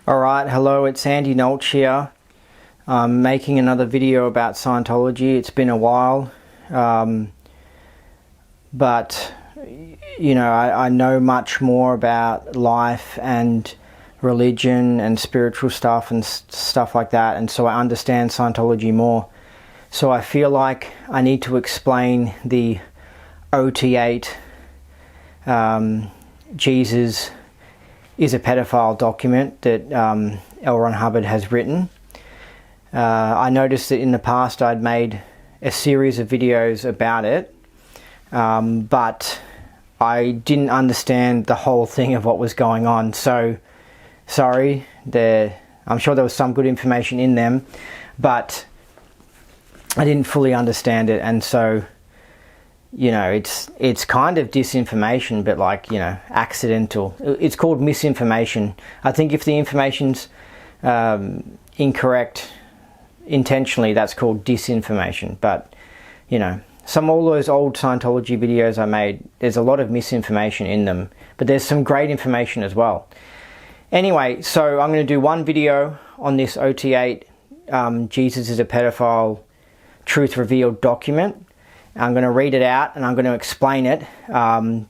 Alright, hello, it's Andy Nolch here. I'm making another video about Scientology. It's been a while, but you know, I know much more about life and religion and spiritual stuff and stuff like that, and so I understand Scientology more. So I feel like I need to explain the OT8 Jesus is a pedophile document that L. Ron Hubbard has written. I noticed that in the past I'd made a series of videos about it, but I didn't understand the whole thing of what was going on. So sorry, I'm sure there was some good information in them, but I didn't fully understand it, and so you know, it's kind of disinformation, but like, you know, accidental. It's called misinformation. I think if the information's incorrect intentionally, that's called disinformation. But you know, all those old Scientology videos I made, there's a lot of misinformation in them, but there's some great information as well. Anyway, so I'm going to do one video on this OT8 Jesus is a pedophile truth revealed document. I'm going to read it out and I'm going to explain it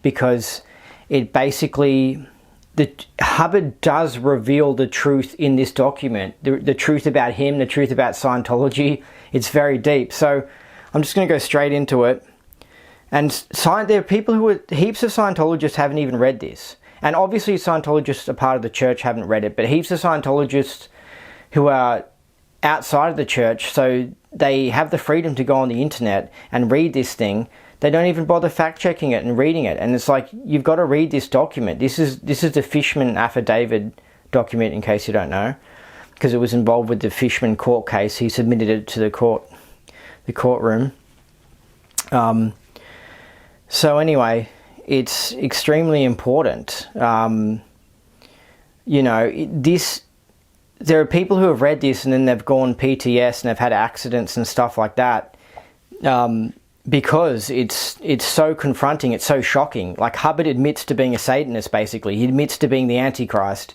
because it basically, Hubbard does reveal the truth in this document, the truth about him, the truth about Scientology. It's very deep. So I'm just going to go straight into it. And there are people heaps of Scientologists haven't even read this. And obviously Scientologists, a part of the church, haven't read it, but heaps of Scientologists who are outside of the church, so they have the freedom to go on the internet and read this thing. They don't even bother fact checking it and reading it, and it's like, you've got to read this document. This is the Fishman affidavit document, in case you don't know, because it was involved with the Fishman court case. He submitted it to the courtroom. So anyway, it's extremely important. You know, there are people who have read this and then they've gone PTS and they've had accidents and stuff like that, because it's so confronting, it's so shocking. Like, Hubbard admits to being a Satanist, basically. He admits to being the Antichrist.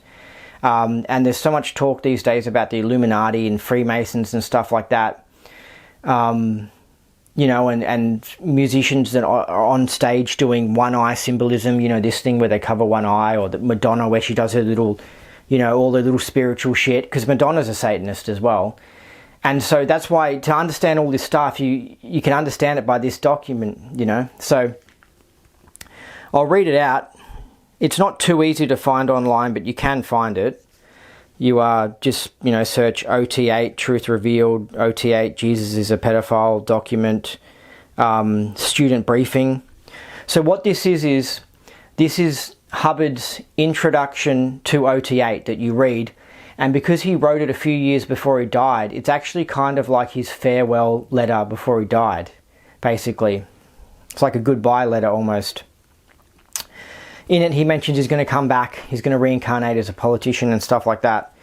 And there's so much talk these days about the Illuminati and Freemasons and stuff like that. You know, and musicians that are on stage doing one eye symbolism, you know, this thing where they cover one eye, or the Madonna where she does her little, you know, all the little spiritual shit, because Madonna's a Satanist as well. And so that's why, to understand all this stuff, you can understand it by this document, you know. So I'll read it out. It's not too easy to find online, but you can find it. You just, you know, search OT8 Truth Revealed, OT8 Jesus is a Pedophile document, student briefing. So what this is Hubbard's introduction to OT8 that you read, and because he wrote it a few years before he died, it's actually kind of like his farewell letter before he died, basically. It's like a goodbye letter almost. In it, he mentions he's going to come back, he's going to reincarnate as a politician and stuff like that.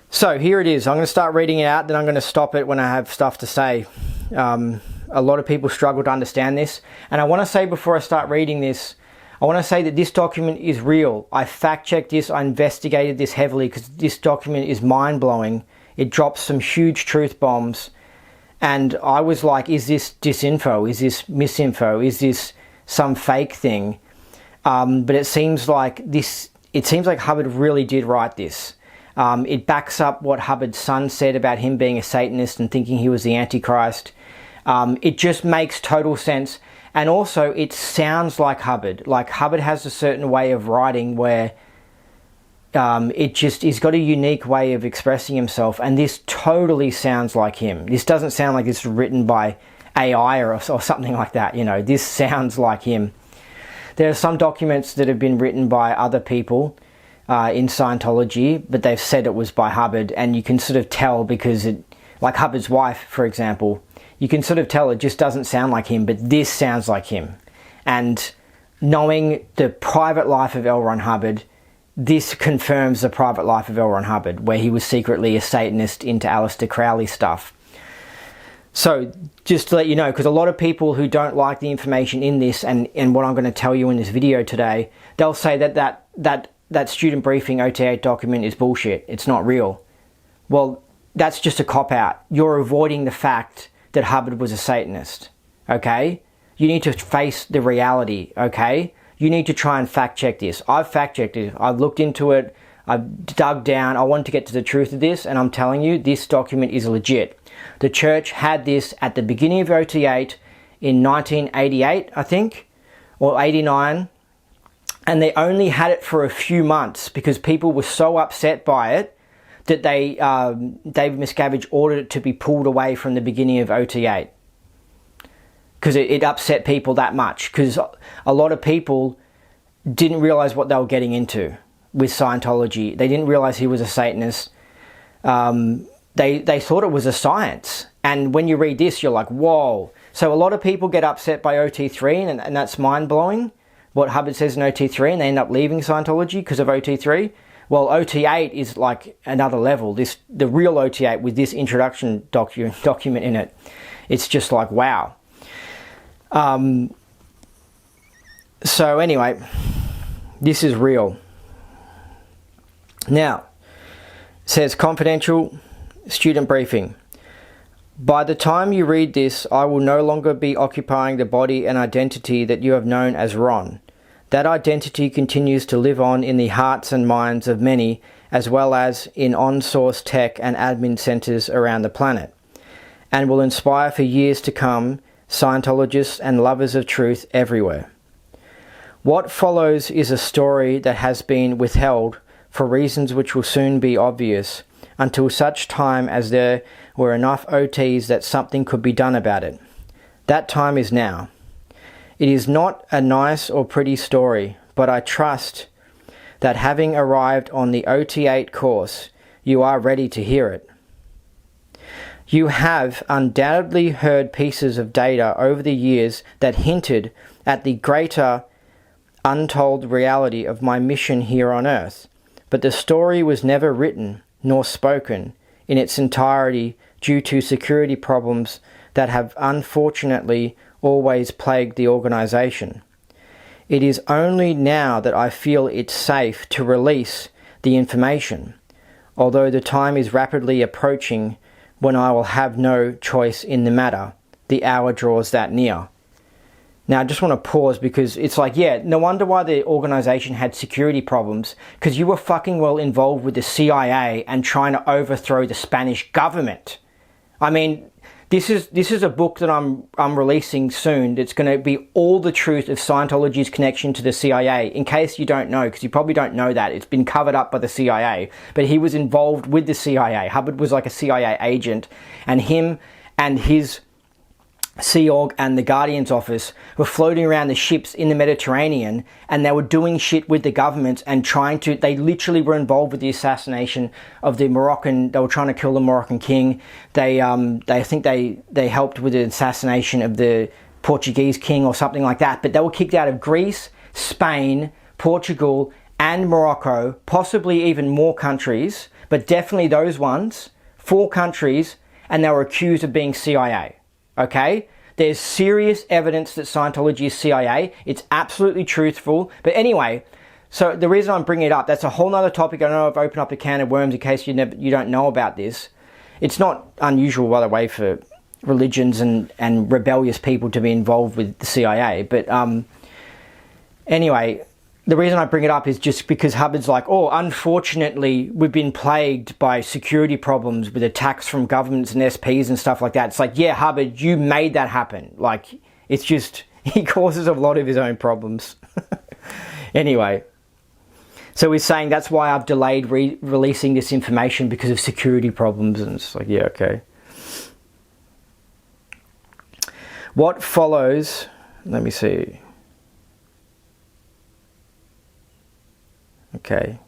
So here it is. I'm going to start reading it out, then I'm going to stop it when I have stuff to say. A lot of people struggle to understand this, and I want to say before I start reading this, I want to say that this document is real. I fact-checked this, I investigated this heavily, because this document is mind-blowing. It drops some huge truth bombs, and I was like, is this disinfo? Is this misinfo? Is this some fake thing? But it seems like Hubbard really did write this. It backs up what Hubbard's son said about him being a Satanist and thinking he was the Antichrist. It just makes total sense. And also, it sounds like Hubbard. Like, Hubbard has a certain way of writing where he's got a unique way of expressing himself, and this totally sounds like him. This doesn't sound like it's written by AI or something like that, you know. This sounds like him. There are some documents that have been written by other people in Scientology, but they've said it was by Hubbard, and you can sort of tell because like Hubbard's wife, for example, you can sort of tell it just doesn't sound like him, but this sounds like him. And knowing the private life of L. Ron Hubbard, this confirms the private life of L. Ron Hubbard, where he was secretly a Satanist into Aleister Crowley stuff. So just to let you know, because a lot of people who don't like the information in this and what I'm going to tell you in this video today, they'll say that that student briefing OT8 document is bullshit. It's not real. Well, that's just a cop-out. You're avoiding the fact that Hubbard was a Satanist, okay? You need to face the reality, okay? You need to try and fact-check this. I've fact-checked it. I've looked into it. I've dug down. I want to get to the truth of this, and I'm telling you, this document is legit. The church had this at the beginning of OT8 in 1988, I think, or 89, and they only had it for a few months because people were so upset by it that David Miscavige ordered it to be pulled away from the beginning of OT8 because it upset people that much, because a lot of people didn't realize what they were getting into with Scientology. They didn't realize he was a Satanist. They thought it was a science, and when you read this, you're like, whoa. So a lot of people get upset by OT3, and that's mind-blowing, what Hubbard says in OT3, and they end up leaving Scientology because of OT3. Well, OT8 is like another level. The real OT8 with this introduction document in it, it's just like, wow. So anyway, this is real. Now, it says confidential student briefing. By the time you read this, I will no longer be occupying the body and identity that you have known as Ron. That identity continues to live on in the hearts and minds of many, as well as in on-source tech and admin centers around the planet, and will inspire for years to come Scientologists and lovers of truth everywhere. What follows is a story that has been withheld for reasons which will soon be obvious, until such time as there were enough OTs that something could be done about it. That time is now. It is not a nice or pretty story, but I trust that having arrived on the OT8 course, you are ready to hear it. You have undoubtedly heard pieces of data over the years that hinted at the greater untold reality of my mission here on Earth, but the story was never written nor spoken in its entirety due to security problems that have unfortunately always plagued the organization. It is only now that I feel it's safe to release the information, although the time is rapidly approaching when I will have no choice in the matter. The hour draws that near. Now, I just want to pause because it's like, yeah, no wonder why the organization had security problems, because you were fucking well involved with the CIA and trying to overthrow the Spanish government. I mean, this is a book that I'm releasing soon that's going to be all the truth of Scientology's connection to the CIA, in case you don't know, because you probably don't know that. It's been covered up by the CIA, but he was involved with the CIA. Hubbard was like a CIA agent, and him and his Sea Org and the Guardian's office were floating around the ships in the Mediterranean, and they were doing shit with the government and they literally were involved with the assassination of the Moroccan. They were trying to kill the Moroccan king. They think they helped with the assassination of the Portuguese king or something like that, but they were kicked out of Greece, Spain, Portugal and Morocco, possibly even more countries, but definitely those ones, 4 countries, and they were accused of being CIA. Okay? There's serious evidence that Scientology is CIA. It's absolutely truthful. But anyway, so the reason I'm bringing it up, that's a whole nother topic. I know I've opened up a can of worms in case you don't know about this. It's not unusual, by the way, for religions and rebellious people to be involved with the CIA. But anyway, the reason I bring it up is just because Hubbard's like, oh, unfortunately, we've been plagued by security problems with attacks from governments and SPs and stuff like that. It's like, yeah, Hubbard, you made that happen. Like, it's just, he causes a lot of his own problems. Anyway, so he's saying that's why I've delayed releasing this information, because of security problems. And it's like, yeah, okay. What follows, let me see. Okay.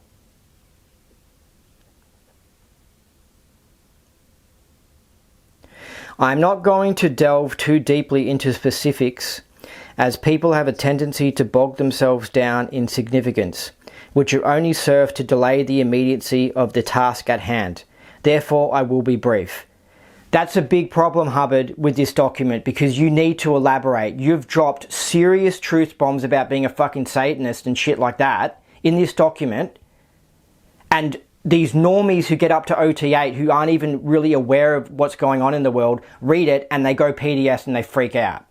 I'm not going to delve too deeply into specifics, as people have a tendency to bog themselves down in significance, which will only serve to delay the immediacy of the task at hand. Therefore, I will be brief. That's a big problem, Hubbard, with this document, because you need to elaborate. You've dropped serious truth bombs about being a fucking Satanist and shit like that in this document, and these normies who get up to OT8 who aren't even really aware of what's going on in the world read it and they go PDS and they freak out.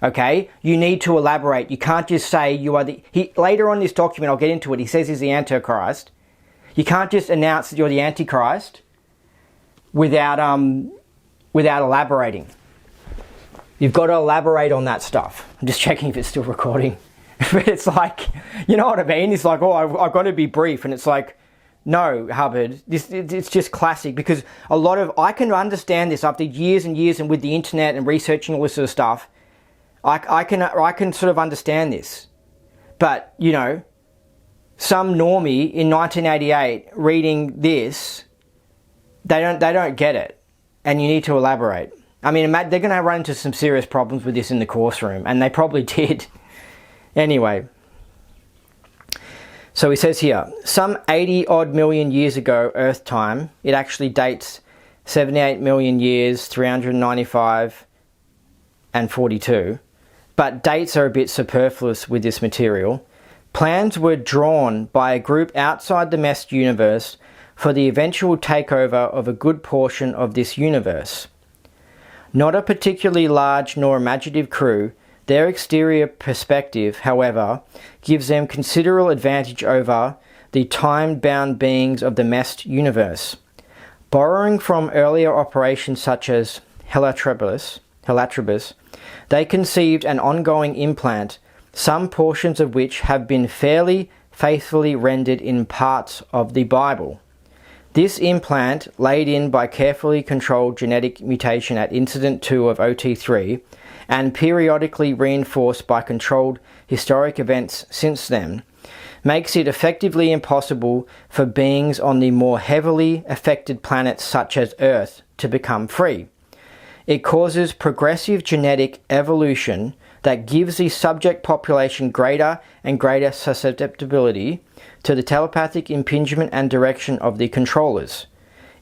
Okay? You need to elaborate. You can't just say you are the... later on in this document, I'll get into it, he says he's the Antichrist. You can't just announce that you're the Antichrist without elaborating. You've got to elaborate on that stuff. I'm just checking if it's still recording. But it's like, you know what I mean? It's like, oh, I've got to be brief. And it's like, no, Hubbard, it's just classic, because I can understand this after years and years and with the internet and researching all this sort of stuff. I can sort of understand this. But, you know, some normie in 1988 reading this, they don't get it. And you need to elaborate. I mean, they're going to run into some serious problems with this in the course room, and they probably did. Anyway, so he says here, some 80 odd million years ago Earth time, it actually dates 78 million years, 395 and 42, but dates are a bit superfluous with this material. Plans were drawn by a group outside the meshed universe for the eventual takeover of a good portion of this universe. Not a particularly large nor imaginative crew, their exterior perspective, however, gives them considerable advantage over the time-bound beings of the meshed universe. Borrowing from earlier operations such as Helatribus, they conceived an ongoing implant, some portions of which have been fairly faithfully rendered in parts of the Bible. This implant, laid in by carefully controlled genetic mutation at Incident 2 of OT3, and periodically reinforced by controlled historic events since then, makes it effectively impossible for beings on the more heavily affected planets such as Earth to become free. It causes progressive genetic evolution that gives the subject population greater and greater susceptibility to the telepathic impingement and direction of the controllers.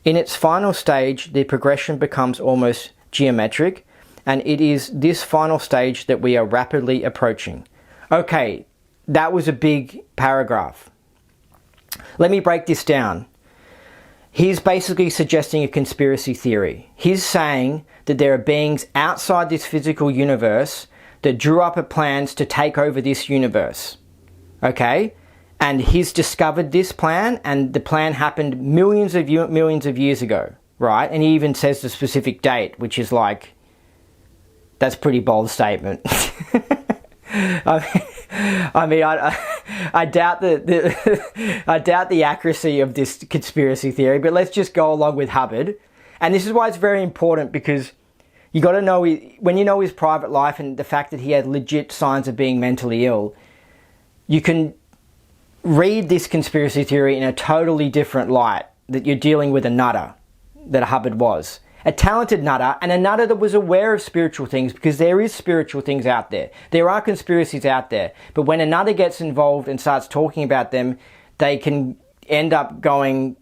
In its final stage, the progression becomes almost geometric, and it is this final stage that we are rapidly approaching. Okay, that was a big paragraph. Let me break this down. He's basically suggesting a conspiracy theory. He's saying that there are beings outside this physical universe that drew up plans to take over this universe. Okay? And he's discovered this plan, and the plan happened millions of years ago, right? And he even says the specific date, which is like, that's a pretty bold statement. I doubt the accuracy of this conspiracy theory, but let's just go along with Hubbard. And this is why it's very important, because you got to know, when you know his private life and the fact that he had legit signs of being mentally ill, you can read this conspiracy theory in a totally different light, that you're dealing with a nutter, that Hubbard was. A talented nutter, and a nutter that was aware of spiritual things, because there is spiritual things out there. There are conspiracies out there. But when a nutter gets involved and starts talking about them, they can end up going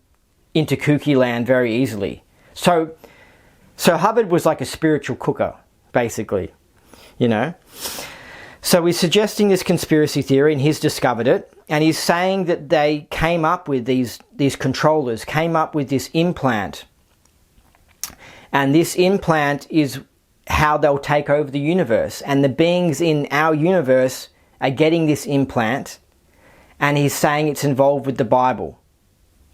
into kooky land very easily. So Hubbard was like a spiritual cooker, basically, you know. So he's suggesting this conspiracy theory, and he's discovered it. And he's saying that they came up with these controllers, came up with this implant. And this implant is how they'll take over the universe. And the beings in our universe are getting this implant. And he's saying it's involved with the Bible.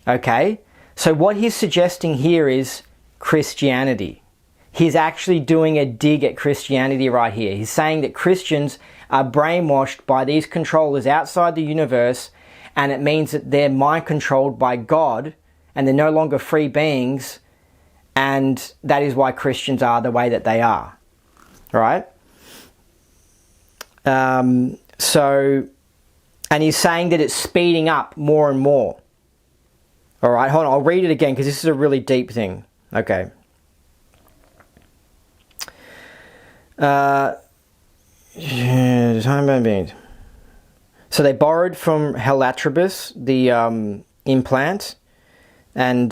Okay? So what he's suggesting here is Christianity. He's actually doing a dig at Christianity right here. He's saying that Christians are brainwashed by these controllers outside the universe, and it means that they're mind controlled by God, and they're no longer free beings, and that is why Christians are the way that they are. Right? And he's saying that it's speeding up more and more. Alright, hold on, I'll read it again, because this is a really deep thing. Okay. So they borrowed from Helatribus, the implant, and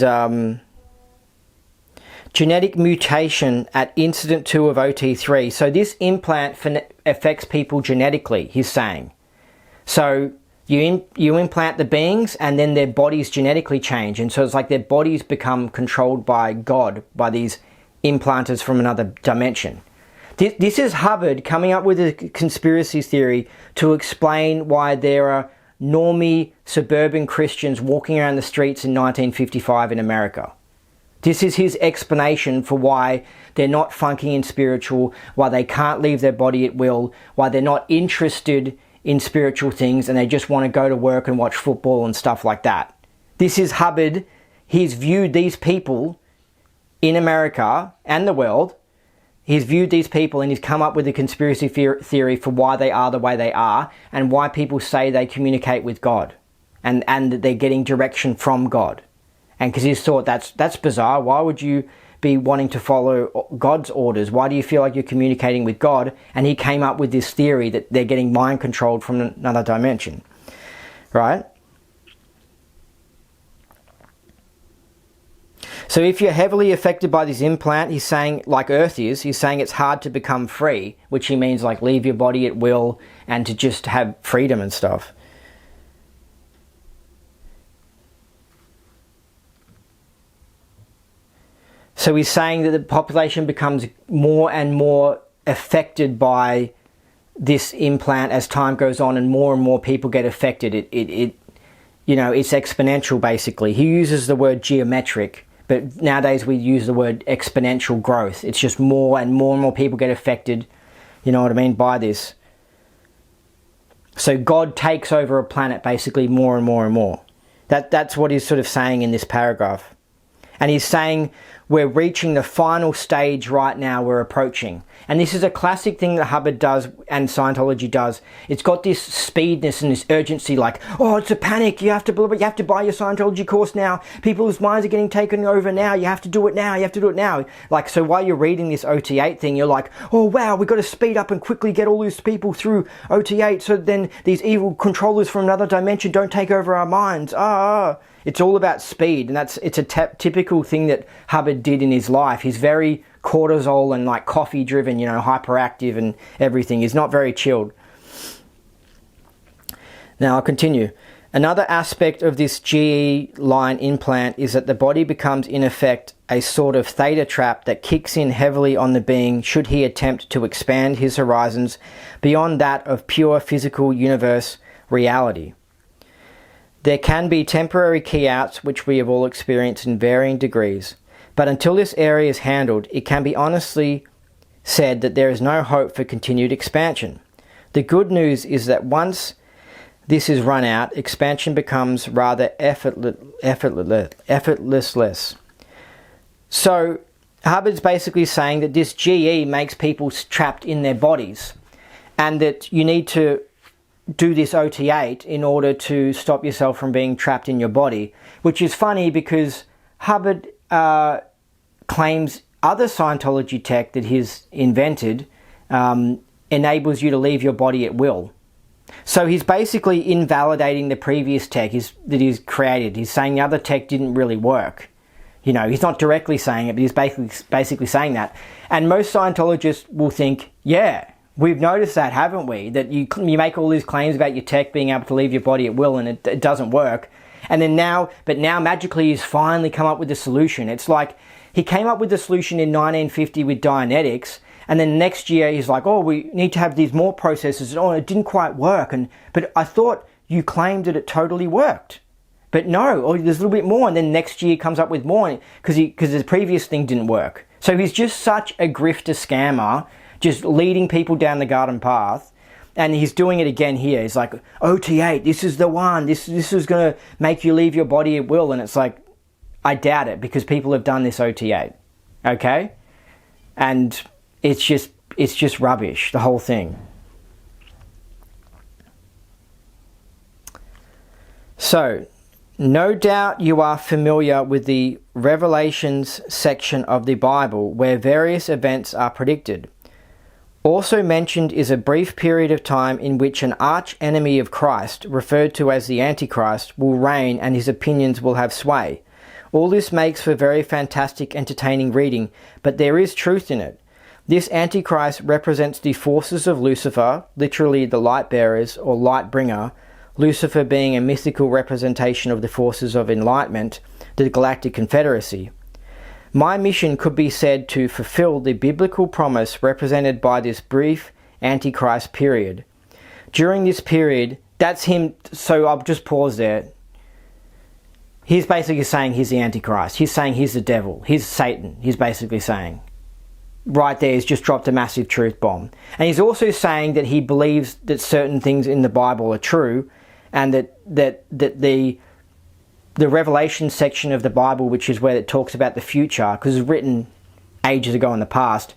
genetic mutation at Incident 2 of OT3. So this implant affects people genetically, he's saying. So You implant the beings, and then their bodies genetically change, and so it's like their bodies become controlled by God, by these implanters from another dimension. This is Hubbard coming up with a conspiracy theory to explain why there are normie suburban Christians walking around the streets in 1955 in America. This is his explanation for why they're not funky and spiritual, why they can't leave their body at will, why they're not interested in spiritual things and they just want to go to work and watch football and stuff like that. This is Hubbard. He's viewed these people in America and the world. He's viewed these people and he's come up with a conspiracy theory for why they are the way they are and why people say they communicate with God and that they're getting direction from God. And because he's thought that's bizarre. Why would you be wanting to follow God's orders? Why do you feel like you're communicating with God? And he came up with this theory that they're getting mind controlled from another dimension, right? So if you're heavily affected by this implant, he's saying, like Earth is, he's saying it's hard to become free, which he means like leave your body at will and to just have freedom and stuff. So he's saying that the population becomes more and more affected by this implant as time goes on, and more people get affected. It's exponential basically. He uses the word geometric, but nowadays we use the word exponential growth. It's just more and more people get affected, you know what I mean, by this. So God takes over a planet basically more and more. That's what he's sort of saying in this paragraph. And he's saying we're reaching the final stage right now, we're approaching. And this is a classic thing that Hubbard does and Scientology does. It's got this speedness and this urgency, like, oh, it's a panic, you have to buy your Scientology course now. People's minds are getting taken over now, you have to do it now, Like, so while you're reading this OT8 thing, you're like, oh wow, we've got to speed up and quickly get all these people through OT8 so then these evil controllers from another dimension don't take over our minds. It's all about speed, and it's a typical thing that Hubbard did in his life. He's very cortisol and like coffee driven, hyperactive and everything. He's not very chilled. Now I'll continue. Another aspect of this GE line implant is that the body becomes in effect a sort of theta trap that kicks in heavily on the being should he attempt to expand his horizons beyond that of pure physical universe reality. There can be temporary key-outs, which we have all experienced in varying degrees, but until this area is handled, it can be honestly said that there is no hope for continued expansion. The good news is that once this is run out, expansion becomes rather effortless. So Hubbard's basically saying that this GE makes people trapped in their bodies, and that you need to do this OT8 in order to stop yourself from being trapped in your body, which is funny because Hubbard claims other Scientology tech that he's invented enables you to leave your body at will. So he's basically invalidating the previous tech that he's created. He's saying the other tech didn't really work. He's not directly saying it, but he's basically saying that. And most Scientologists will think, yeah, we've noticed that, haven't we? That you make all these claims about your tech being able to leave your body at will and it doesn't work. And then now magically he's finally come up with a solution. It's like he came up with the solution in 1950 with Dianetics, and then next year he's like, oh, we need to have these more processes. Oh, it didn't quite work. But I thought you claimed that it totally worked. But no, there's a little bit more. And then next year he comes up with more because the previous thing didn't work. So he's just such a grifter scammer, just leading people down the garden path. And he's doing it again here. He's like, OT8, this is the one. This is going to make you leave your body at will. And it's like, I doubt it, because people have done this OT8. Okay? And it's just rubbish, the whole thing. So, no doubt you are familiar with the Revelations section of the Bible where various events are predicted. Also mentioned is a brief period of time in which an arch enemy of Christ, referred to as the Antichrist, will reign and his opinions will have sway. All this makes for very fantastic, entertaining reading, but there is truth in it. This Antichrist represents the forces of Lucifer, literally the light bearers or light bringer, Lucifer being a mythical representation of the forces of enlightenment, the Galactic Confederacy. My mission could be said to fulfill the biblical promise represented by this brief Antichrist period. During this period, that's him, so I'll just pause there. He's basically saying he's the Antichrist. He's saying he's the devil. He's Satan, he's basically saying. Right there, he's just dropped a massive truth bomb. And he's also saying that he believes that certain things in the Bible are true, and that the Revelation section of the Bible, which is where it talks about the future, because it was written ages ago in the past,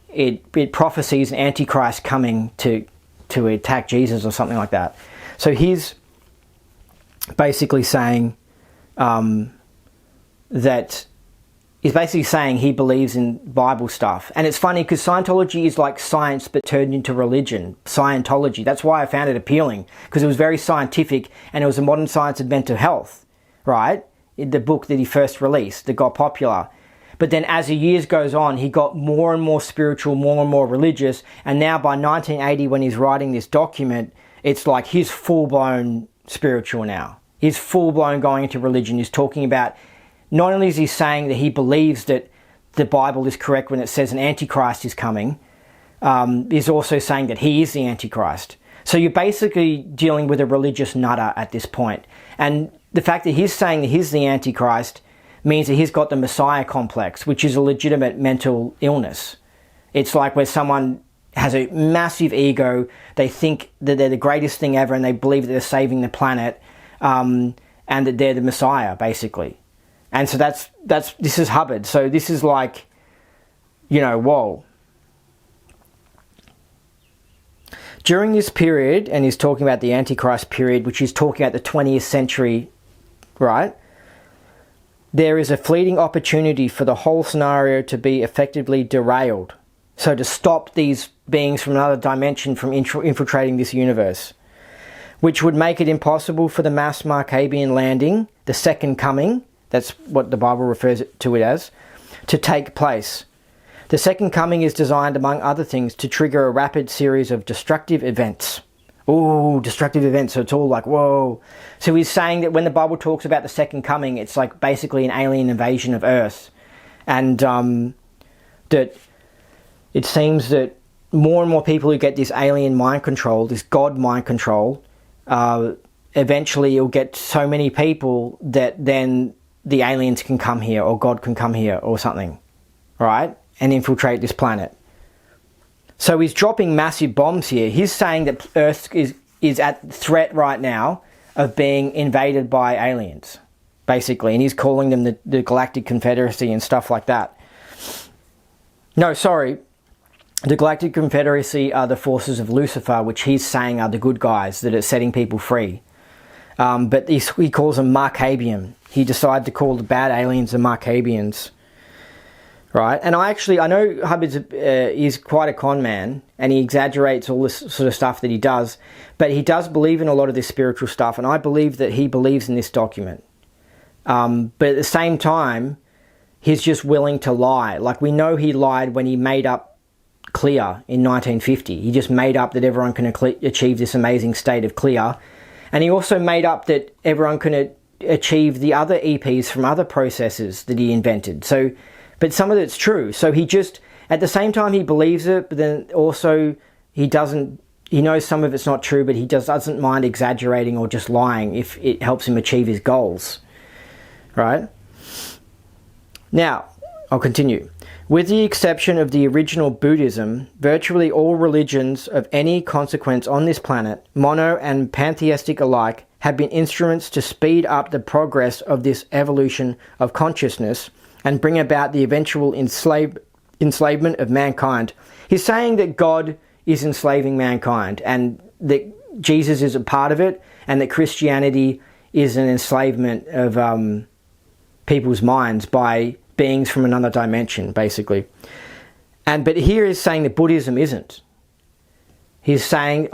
it prophesies an Antichrist coming to attack Jesus or something like that. So he's basically saying that he's basically saying he believes in Bible stuff. And it's funny because Scientology is like science but turned into religion. Scientology. That's why I found it appealing, because it was very scientific and it was a modern science of mental health, right? The book that he first released that got popular. But then as the years goes on, he got more and more spiritual, more and more religious. And now by 1980, when he's writing this document, it's like he's full-blown spiritual now. He's full-blown going into religion. He's talking about, not only is he saying that he believes that the Bible is correct when it says an Antichrist is coming, he's also saying that he is the Antichrist. So you're basically dealing with a religious nutter at this point. And the fact that he's saying that he's the Antichrist means that he's got the Messiah complex, which is a legitimate mental illness. It's like where someone has a massive ego, they think that they're the greatest thing ever, and they believe that they're saving the planet, and that they're the Messiah, basically. And so this is Hubbard. So this is like, you know, whoa. During this period, and he's talking about the Antichrist period, which is talking about the 20th century, right? There is a fleeting opportunity for the whole scenario to be effectively derailed. So to stop these beings from another dimension from infiltrating this universe, which would make it impossible for the mass Markabian landing, the second coming, that's what the Bible refers to it as, to take place. The second coming is designed, among other things, to trigger a rapid series of destructive events. Ooh, destructive events. So it's all like, whoa. So he's saying that when the Bible talks about the second coming, it's like basically an alien invasion of Earth. And that it seems that more and more people who get this alien mind control, this God mind control, eventually you'll get so many people that then the aliens can come here, or God can come here or something, right? And infiltrate this planet. So he's dropping massive bombs here. He's saying that Earth is at threat right now of being invaded by aliens, basically. And he's calling them the Galactic Confederacy and stuff like that. No, sorry. The Galactic Confederacy are the forces of Lucifer, which he's saying are the good guys that are setting people free. But he calls them Markabian. He decided to call the bad aliens the Markabians. Right, and I know Hubbard is quite a con man, and he exaggerates all this sort of stuff that he does, but he does believe in a lot of this spiritual stuff, and I believe that he believes in this document. But at the same time, he's just willing to lie. Like, we know he lied when he made up clear in 1950. He just made up that everyone can achieve this amazing state of clear, and he also made up that everyone can achieve the other EPs from other processes that he invented. So. But some of it's true. So he just, at the same time he believes it, but then also he knows some of it's not true, but he just doesn't mind exaggerating or just lying if it helps him achieve his goals. Right? Now, I'll continue. With the exception of the original Buddhism, virtually all religions of any consequence on this planet, mono and pantheistic alike, have been instruments to speed up the progress of this evolution of consciousness and bring about the eventual enslavement of mankind. He's saying that God is enslaving mankind, and that Jesus is a part of it, and that Christianity is an enslavement of people's minds by beings from another dimension, basically. But here he's saying that Buddhism isn't. He's saying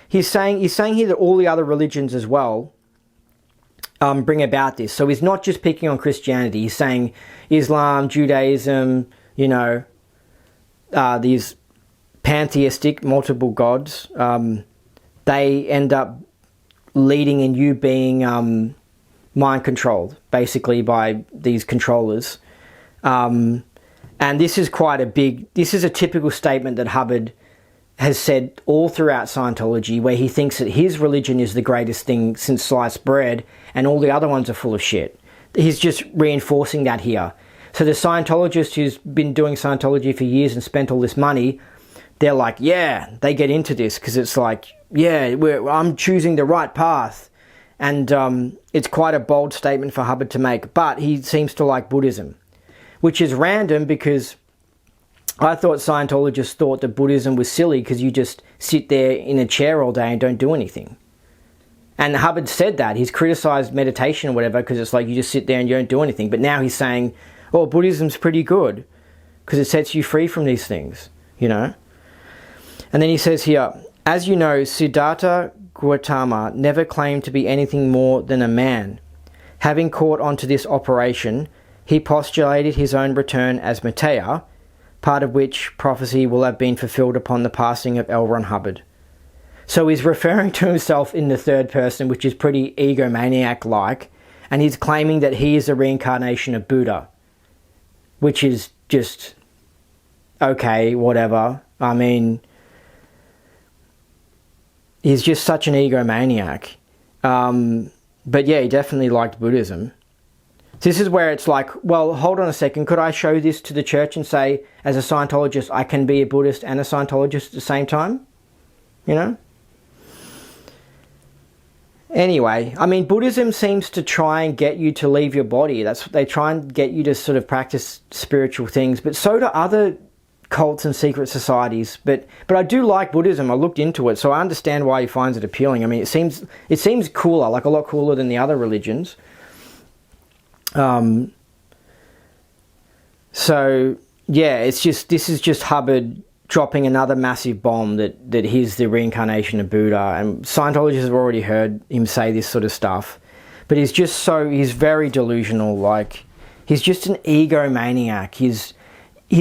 he's saying here that all the other religions as well bring about this. So he's not just picking on Christianity. He's saying Islam, Judaism, these pantheistic, multiple gods, they end up leading and you being mind controlled, basically, by these controllers. And this is this is a typical statement that Hubbard has said all throughout Scientology, where he thinks that his religion is the greatest thing since sliced bread and all the other ones are full of shit. He's just reinforcing that here. So the Scientologist who's been doing Scientology for years and spent all this money, they're like, yeah, they get into this because it's like, yeah, I'm choosing the right path. And it's quite a bold statement for Hubbard to make, but he seems to like Buddhism, which is random because I thought Scientologists thought that Buddhism was silly because you just sit there in a chair all day and don't do anything. And Hubbard said that. He's criticized meditation or whatever because it's like you just sit there and you don't do anything. But now he's saying, oh, Buddhism's pretty good because it sets you free from these things, you know. And then he says here, as you know, Siddhartha Gautama never claimed to be anything more than a man. Having caught onto this operation, he postulated his own return as Maitreya, part of which prophecy will have been fulfilled upon the passing of L. Ron Hubbard. So he's referring to himself in the third person, which is pretty egomaniac-like, and he's claiming that he is a reincarnation of Buddha, which is just, okay, whatever. I mean, he's just such an egomaniac. But yeah, he definitely liked Buddhism. This is where it's like, well, hold on a second. Could I show this to the church and say, as a Scientologist, I can be a Buddhist and a Scientologist at the same time? You know? Anyway, I mean, Buddhism seems to try and get you to leave your body. They try and get you to sort of practice spiritual things, but so do other cults and secret societies. But I do like Buddhism. I looked into it, so I understand why he finds it appealing. I mean, it seems cooler, like a lot cooler than the other religions. So yeah, this is just Hubbard dropping another massive bomb that he's the reincarnation of Buddha, and Scientologists have already heard him say this sort of stuff, but he's very delusional. Like, he's just an egomaniac. He's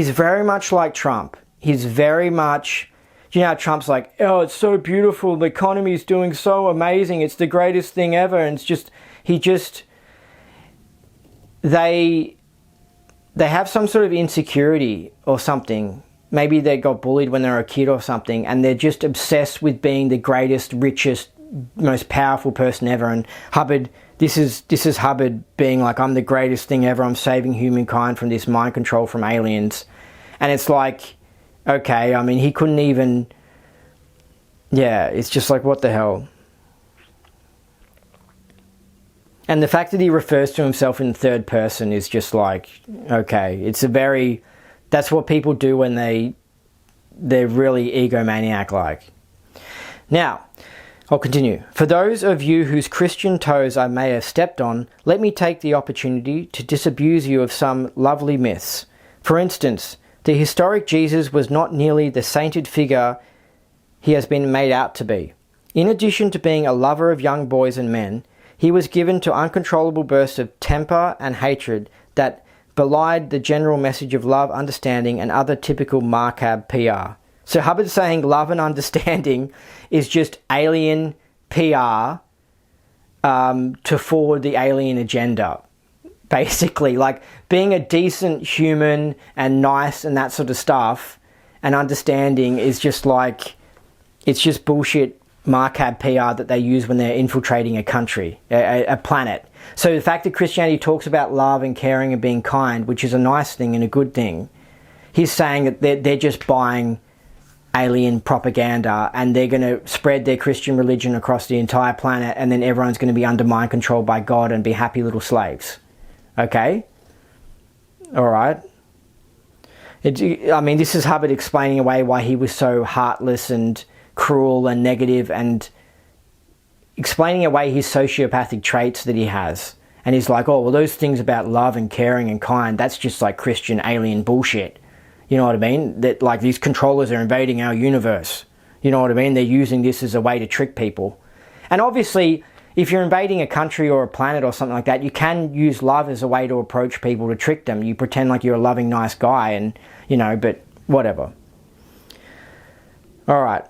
very much like Trump. He's very much, you know how Trump's like, oh, it's so beautiful, the economy's doing so amazing, it's the greatest thing ever, and it's just, they have some sort of insecurity or something. Maybe they got bullied when they were a kid or something, and they're just obsessed with being the greatest, richest, most powerful person ever. And Hubbard, this is Hubbard being like, I'm the greatest thing ever, I'm saving humankind from this mind control from aliens. And it's like, okay, I mean, he couldn't even, yeah, it's just like, what the hell? And the fact that he refers to himself in third person is just like, okay, that's what people do when they're really egomaniac-like. Now, I'll continue. For those of you whose Christian toes I may have stepped on, let me take the opportunity to disabuse you of some lovely myths. For instance, the historic Jesus was not nearly the sainted figure he has been made out to be. In addition to being a lover of young boys and men, he was given to uncontrollable bursts of temper and hatred that belied the general message of love, understanding, and other typical Marcab PR. So Hubbard's saying love and understanding is just alien PR to forward the alien agenda. Basically, like being a decent human and nice and that sort of stuff and understanding is just like, it's just bullshit Marcab PR that they use when they're infiltrating a country, a planet. So the fact that Christianity talks about love and caring and being kind, which is a nice thing and a good thing, he's saying that they're just buying alien propaganda and they're going to spread their Christian religion across the entire planet, and then everyone's going to be under mind control by God and be happy little slaves. Okay? Alright. I mean, this is Hubbard explaining away why he was so heartless and cruel and negative, and explaining away his sociopathic traits that he has. And he's like, oh, well, those things about love and caring and kind, that's just like Christian alien bullshit. You know what I mean? That like these controllers are invading our universe. You know what I mean? They're using this as a way to trick people. And obviously, if you're invading a country or a planet or something like that, you can use love as a way to approach people, to trick them. You pretend like you're a loving, nice guy and, you know, but whatever. All right.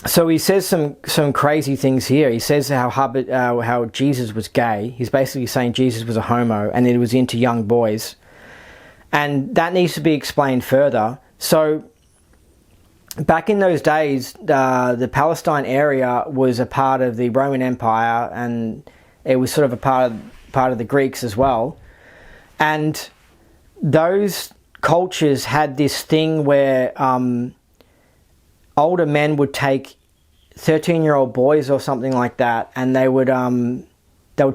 So he says some crazy things here. He says how Jesus was gay. He's basically saying Jesus was a homo and he was into young boys. And that needs to be explained further. So back in those days, the Palestine area was a part of the Roman Empire, and it was sort of a part of the Greeks as well. And those cultures had this thing where older men would take 13-year-old boys or something like that, and they would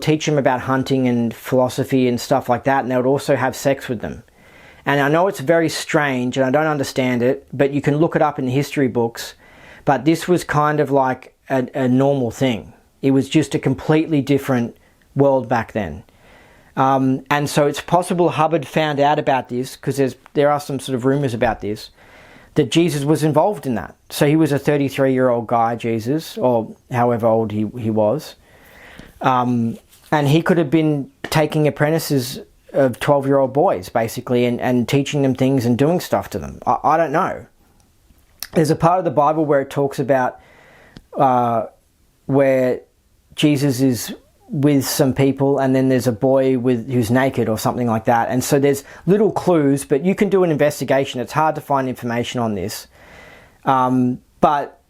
teach them about hunting and philosophy and stuff like that, and they would also have sex with them. And I know it's very strange and I don't understand it, but you can look it up in the history books. But this was kind of like a normal thing. It was just a completely different world back then. And so it's possible Hubbard found out about this, because there are some sort of rumors about this, that Jesus was involved in that. So he was a 33-year-old guy, Jesus, or however old he was. And he could have been taking apprentices of 12-year-old boys, basically, and teaching them things and doing stuff to them. I don't know. There's a part of the Bible where it talks about where Jesus is with some people, and then there's a boy who's naked or something like that. And so there's little clues, but you can do an investigation. It's hard to find information on this. But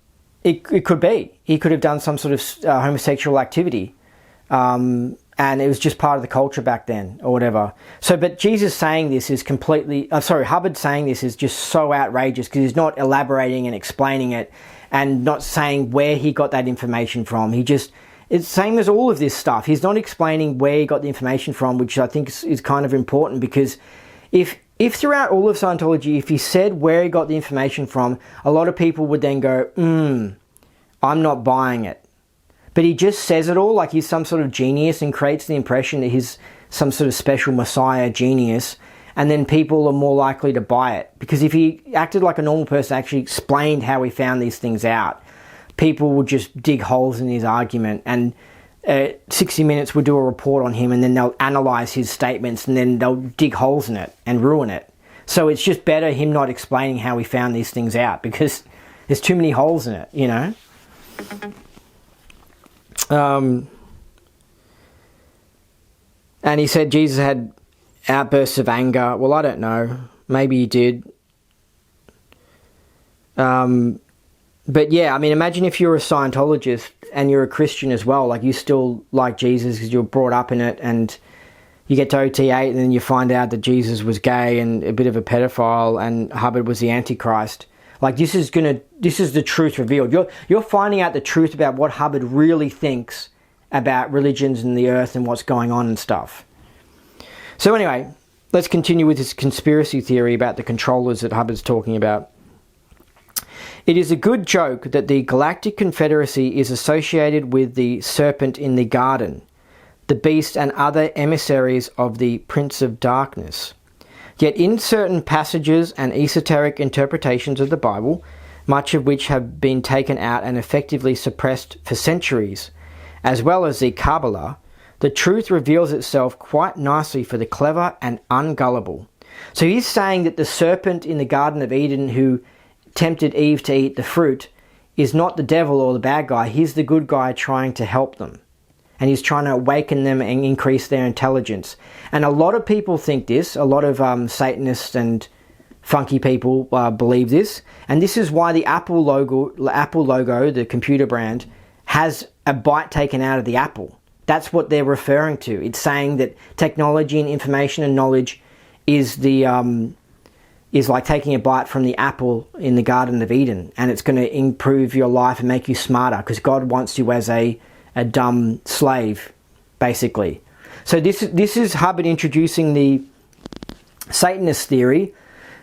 it could be. He could have done some sort of homosexual activity. And it was just part of the culture back then, or whatever. So, but Jesus saying this is Hubbard saying this is just so outrageous, because he's not elaborating and explaining it, and not saying where he got that information from. It's the same as all of this stuff. He's not explaining where he got the information from, which I think is kind of important, because if throughout all of Scientology, if he said where he got the information from, a lot of people would then go, I'm not buying it. But he just says it all like he's some sort of genius and creates the impression that he's some sort of special messiah genius, and then people are more likely to buy it. Because if he acted like a normal person, actually explained how he found these things out, people would just dig holes in his argument, and 60 Minutes would do a report on him, and then they'll analyse his statements, and then they'll dig holes in it and ruin it. So it's just better him not explaining how he found these things out, because there's too many holes in it, you know? And he said Jesus had outbursts of anger. Well, I don't know. Maybe he did. But yeah, I mean, imagine if you're a Scientologist and you're a Christian as well. Like, you still like Jesus because you were brought up in it, and you get to OT8 and then you find out that Jesus was gay and a bit of a pedophile, and Hubbard was the Antichrist. Like, this is the truth revealed. You're finding out the truth about what Hubbard really thinks about religions and the earth and what's going on and stuff. So anyway, let's continue with this conspiracy theory about the controllers that Hubbard's talking about. It is a good joke that the Galactic Confederacy is associated with the serpent in the garden, the beast and other emissaries of the Prince of Darkness. Yet in certain passages and esoteric interpretations of the Bible, much of which have been taken out and effectively suppressed for centuries, as well as the Kabbalah, the truth reveals itself quite nicely for the clever and ungullible. So he's saying that the serpent in the Garden of Eden who tempted Eve to eat the fruit is not the devil or the bad guy. He's the good guy trying to help them. And he's trying to awaken them and increase their intelligence. And a lot of people think this. A lot of Satanists and funky people believe this. And this is why the Apple logo, the computer brand, has a bite taken out of the apple. That's what they're referring to. It's saying that technology and information and knowledge is like taking a bite from the apple in the Garden of Eden. And it's going to improve your life and make you smarter, because God wants you as a dumb slave, basically. So this is Hubbard introducing the Satanist theory,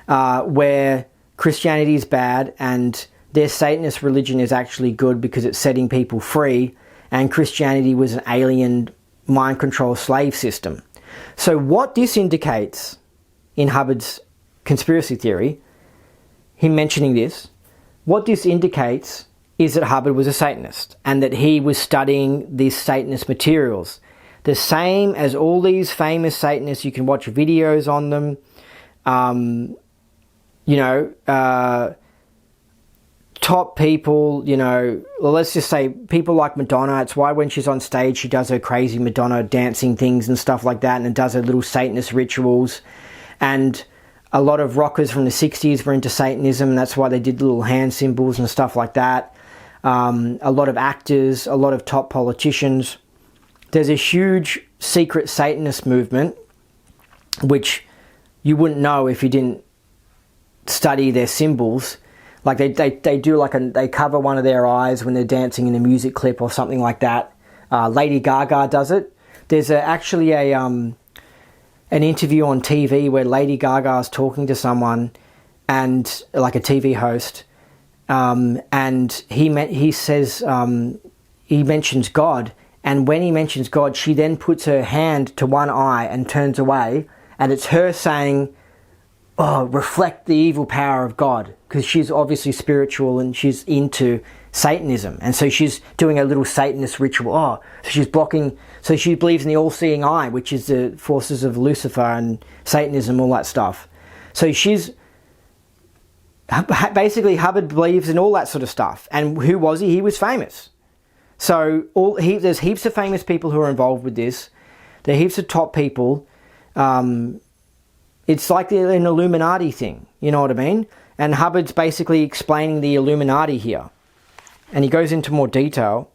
where Christianity is bad and their Satanist religion is actually good because it's setting people free, and Christianity was an alien mind control slave system. So what this indicates in Hubbard's conspiracy theory, him mentioning this, what this indicates is that Hubbard was a Satanist and that he was studying these Satanist materials. The same as all these famous Satanists. You can watch videos on them. top people, you know, well, let's just say people like Madonna. It's why when she's on stage, she does her crazy Madonna dancing things and stuff like that, and does her little Satanist rituals. And a lot of rockers from the 60s were into Satanism, and that's why they did little hand symbols and stuff like that. A lot of actors, a lot of top politicians. There's a huge secret Satanist movement, which you wouldn't know if you didn't study their symbols. Like they do like they cover one of their eyes when they're dancing in a music clip or something like that. Lady Gaga does it. There's actually an interview on TV where Lady Gaga is talking to someone, and like a TV host, and he says he mentions God, and when he mentions God, she then puts her hand to one eye and turns away, and it's her saying, "Oh, reflect the evil power of God," because she's obviously spiritual and she's into Satanism, and so she's doing a little Satanist ritual. Oh, so she's blocking. So she believes in the all-seeing eye, which is the forces of Lucifer and Satanism, all that stuff. So she's basically, Hubbard believes in all that sort of stuff. And who was he? He was famous. So there's heaps of famous people who are involved with this. There are heaps of top people. It's like an Illuminati thing, you know what I mean? And Hubbard's basically explaining the Illuminati here. And he goes into more detail.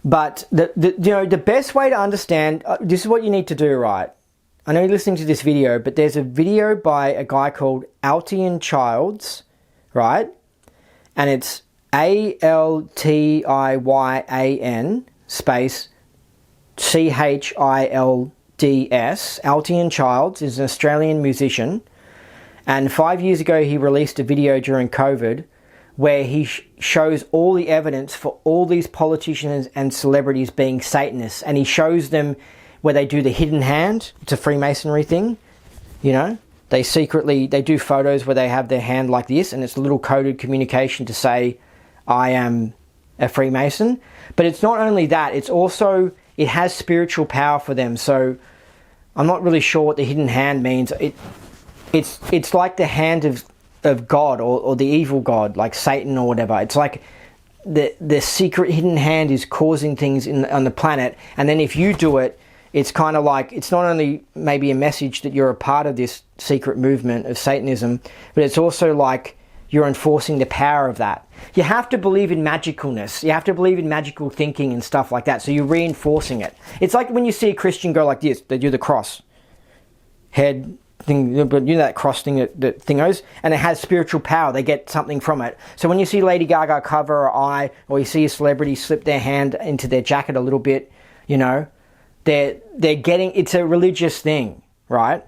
But the best way to understand, this is what you need to do, right? I know you're listening to this video, but there's a video by a guy called Altian Childs, right? And it's Altiyyan space Childs. Altian Childs is an Australian musician. And 5 years ago, he released a video during COVID where he shows all the evidence for all these politicians and celebrities being Satanists. And he shows them where they do the hidden hand. It's a Freemasonry thing, you know. They do photos where they have their hand like this, and it's a little coded communication to say, I am a Freemason. But it's not only that, it's also, it has spiritual power for them. So I'm not really sure what the hidden hand means. It's like the hand of God or the evil God, like Satan or whatever. It's like the secret hidden hand is causing things on the planet, and then if you do it, it's kind of like, it's not only maybe a message that you're a part of this secret movement of Satanism, but it's also like you're enforcing the power of that. You have to believe in magicalness. You have to believe in magical thinking and stuff like that. So you're reinforcing it. It's like when you see a Christian go like this, they do the cross. Head thing, but you know that cross thing that thing goes, and it has spiritual power. They get something from it. So when you see Lady Gaga cover her eye, or you see a celebrity slip their hand into their jacket a little bit, you know, they're getting, it's a religious thing, right?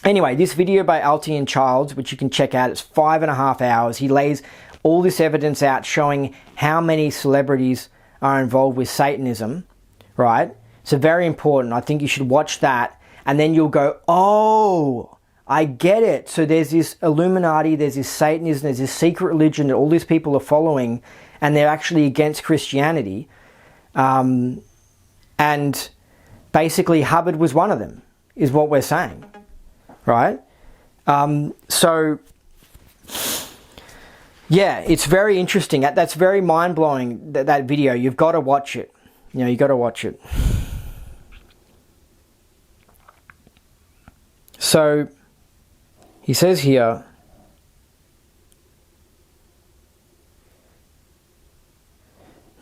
Anyway, this video by Altian Childs, which you can check out, it's 5.5 hours. He lays all this evidence out showing how many celebrities are involved with Satanism, right? So very important. I think you should watch that, and then you'll go, oh, I get it. So there's this Illuminati, there's this Satanism, there's this secret religion that all these people are following, and they're actually against Christianity. And basically Hubbard was one of them, is what we're saying, right? So, yeah, it's very interesting. That's very mind-blowing, that video. You've got to watch it. You know, you've got to watch it. So, he says here,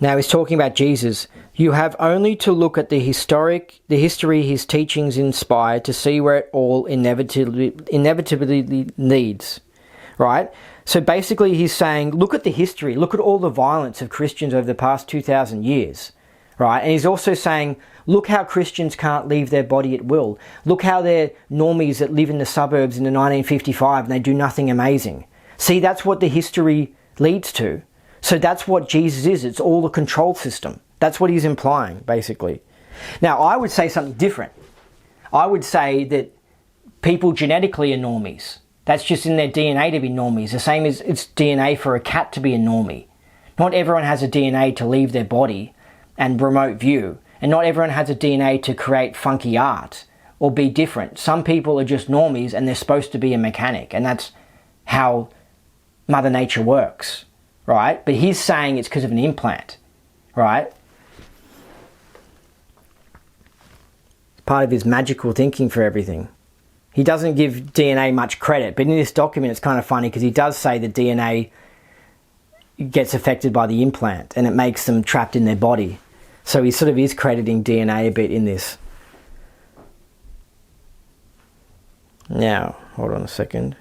now he's talking about Jesus. You have only to look at the history his teachings inspired to see where it all inevitably leads, right? So basically he's saying, look at the history, look at all the violence of Christians over the past 2,000 years, right? And he's also saying, look how Christians can't leave their body at will. Look how they're normies that live in the suburbs in the 1955 and they do nothing amazing. See, that's what the history leads to. So that's what Jesus is. It's all a control system. That's what he's implying, basically. Now, I would say something different. I would say that people genetically are normies. That's just in their DNA to be normies. The same as it's DNA for a cat to be a normie. Not everyone has a DNA to leave their body and remote view. And not everyone has a DNA to create funky art or be different. Some people are just normies and they're supposed to be a mechanic. And that's how Mother Nature works, right? But he's saying it's because of an implant, right? It's part of his magical thinking for everything. He doesn't give DNA much credit, but in this document it's kind of funny because he does say that DNA gets affected by the implant and it makes them trapped in their body. So he sort of is crediting DNA a bit in this. Now, hold on a second.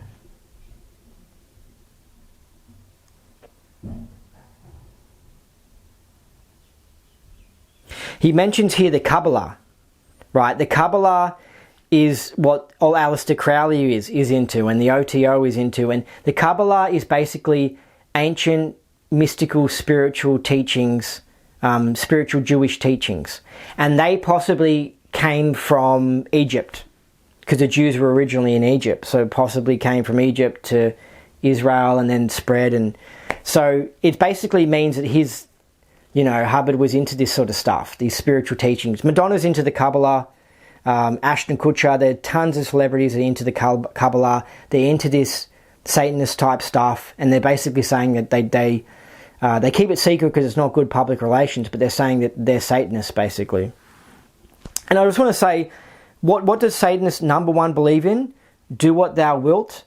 He mentions here the Kabbalah, right? The Kabbalah is what all Aleister Crowley is into, and the OTO is into. And the Kabbalah is basically ancient, mystical, spiritual teachings, spiritual Jewish teachings. And they possibly came from Egypt, because the Jews were originally in Egypt. So possibly came from Egypt to Israel and then spread. And so it basically means that Hubbard was into this sort of stuff, these spiritual teachings. Madonna's into the Kabbalah. Ashton Kutcher, there are tons of celebrities that are into the Kabbalah. They're into this Satanist type stuff, and they're basically saying that they keep it secret because it's not good public relations, but they're saying that they're Satanists basically. And I just want to say, what does Satanist number one believe in? Do what thou wilt.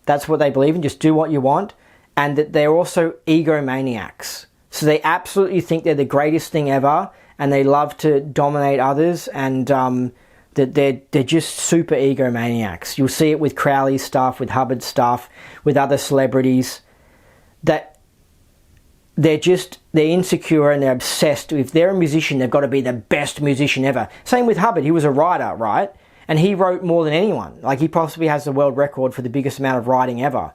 That's what they believe in. Just do what you want. And that they're also egomaniacs. So they absolutely think they're the greatest thing ever, and they love to dominate others, and that they're just super egomaniacs. You'll see it with Crowley's stuff, with Hubbard's stuff, with other celebrities, that they're insecure and they're obsessed. If they're a musician, they've got to be the best musician ever. Same with Hubbard. He was a writer, right? And he wrote more than anyone. Like, he possibly has the world record for the biggest amount of writing ever.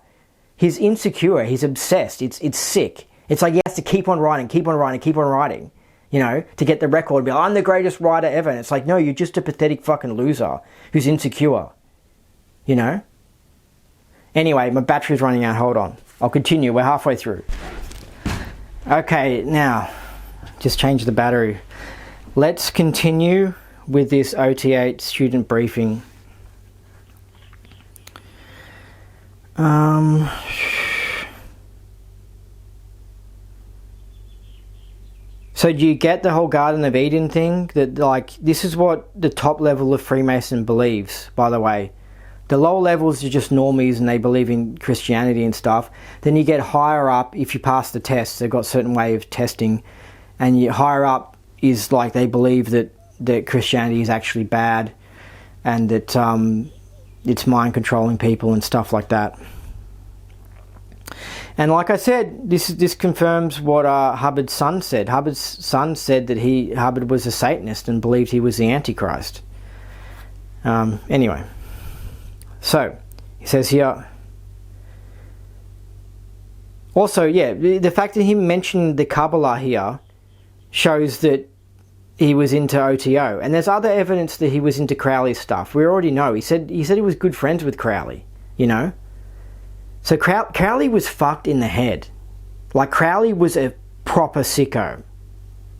He's insecure. He's obsessed. It's sick. It's like he has to keep on writing, to get the record. Be like, I'm the greatest writer ever. And it's like, no, you're just a pathetic fucking loser who's insecure. Anyway, my battery's running out. Hold on. I'll continue. We're halfway through. Okay, now, just change the battery. Let's continue with this OT8 student briefing. So do you get the whole Garden of Eden thing? That, like, this is what the top level of Freemason believes, by the way. The lower levels are just normies and they believe in Christianity and stuff. Then you get higher up, if you pass the tests, they've got a certain way of testing. And you, higher up is like they believe that Christianity is actually bad and that it's mind controlling people and stuff like that. And like I said, this confirms what Hubbard's son said. Hubbard's son said that Hubbard was a Satanist and believed he was the Antichrist. Anyway, so he says here. Also, yeah, the fact that he mentioned the Kabbalah here shows that he was into OTO, and there's other evidence that he was into Crowley's stuff. We already know. He said he was good friends with Crowley. So Crowley was fucked in the head. Like, Crowley was a proper sicko,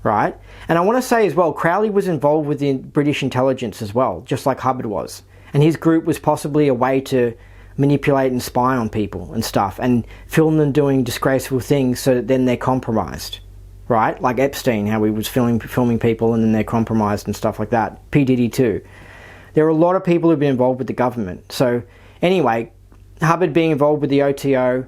right? And I want to say as well, Crowley was involved with the British intelligence as well, just like Hubbard was. And his group was possibly a way to manipulate and spy on people and stuff, and film them doing disgraceful things so that then they're compromised, right? Like Epstein, how he was filming people and then they're compromised and stuff like that. P. Diddy too. There are a lot of people who've been involved with the government. So anyway, Hubbard being involved with the OTO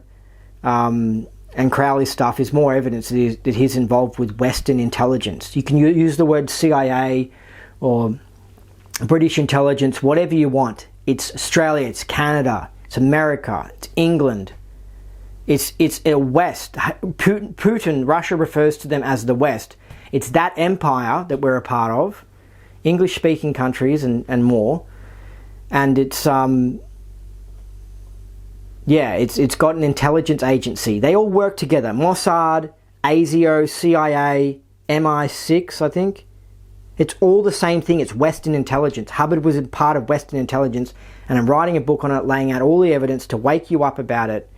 and Crowley's stuff is more evidence that he's involved with Western intelligence. You can use the word CIA or British intelligence, whatever you want. It's Australia, it's Canada, it's America, it's England. It's a West. Putin, Russia refers to them as the West. It's that empire that we're a part of, English-speaking countries and more. And it's it's got an intelligence agency. They all work together. Mossad, ASIO, CIA, MI6, I think. It's all the same thing. It's Western intelligence. Hubbard was a part of Western intelligence, and I'm writing a book on it, laying out all the evidence to wake you up about it.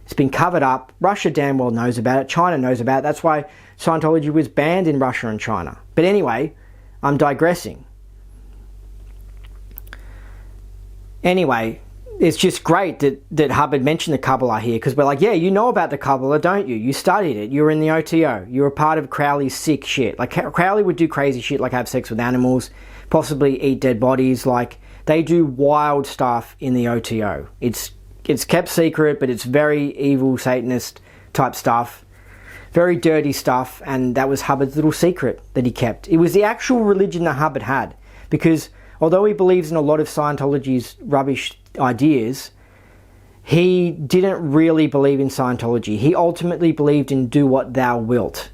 It's been covered up. Russia damn well knows about it. China knows about it. That's why Scientology was banned in Russia and China. But anyway, I'm digressing. Anyway, it's just great that Hubbard mentioned the Kabbalah here, because we're like, yeah, you know about the Kabbalah, don't you? You studied it. You were in the OTO. You were part of Crowley's sick shit. Like, Crowley would do crazy shit, like have sex with animals, possibly eat dead bodies. Like, they do wild stuff in the OTO. It's kept secret, but it's very evil Satanist type stuff. Very dirty stuff, and that was Hubbard's little secret that he kept. It was the actual religion that Hubbard had, because although he believes in a lot of Scientology's rubbish ideas, he didn't really believe in Scientology. He ultimately believed in do what thou wilt.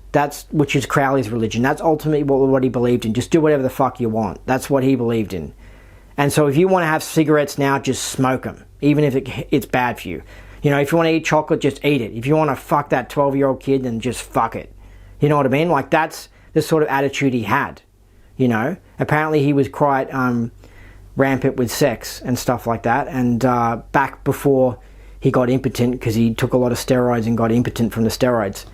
Which is Crowley's religion. That's ultimately what he believed in. Just do whatever the fuck you want. That's what he believed in. And so if you want to have cigarettes now, just smoke them, even if it's bad for you. You know, if you want to eat chocolate, just eat it. If you want to fuck that 12-year-old kid, then just fuck it. You know what I mean? Like, that's the sort of attitude he had, you know? Apparently he was quite rampant with sex and stuff like that. And back before he got impotent, because he took a lot of steroids and got impotent from the steroids.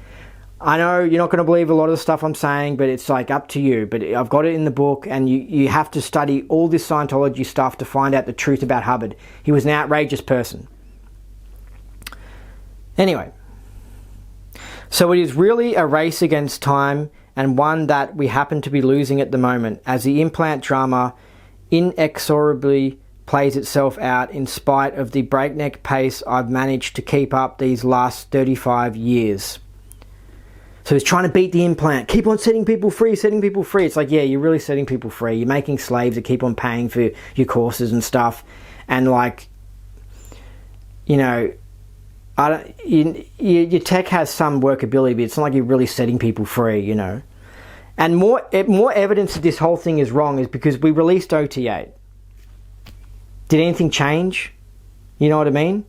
I know you're not going to believe a lot of the stuff I'm saying, but it's like up to you. But I've got it in the book, and you have to study all this Scientology stuff to find out the truth about Hubbard. He was an outrageous person. Anyway, so it is really a race against time, and one that we happen to be losing at the moment, as the implant drama inexorably plays itself out in spite of the breakneck pace I've managed to keep up these last 35 years. So he's trying to beat the implant. Keep on setting people free, setting people free. It's like, yeah, you're really setting people free. You're making slaves that keep on paying for your courses and stuff. And like, you know, your tech has some workability, but it's not like you're really setting people free, you know. And more evidence that this whole thing is wrong is because we released OT8. Did anything change? You know what I mean?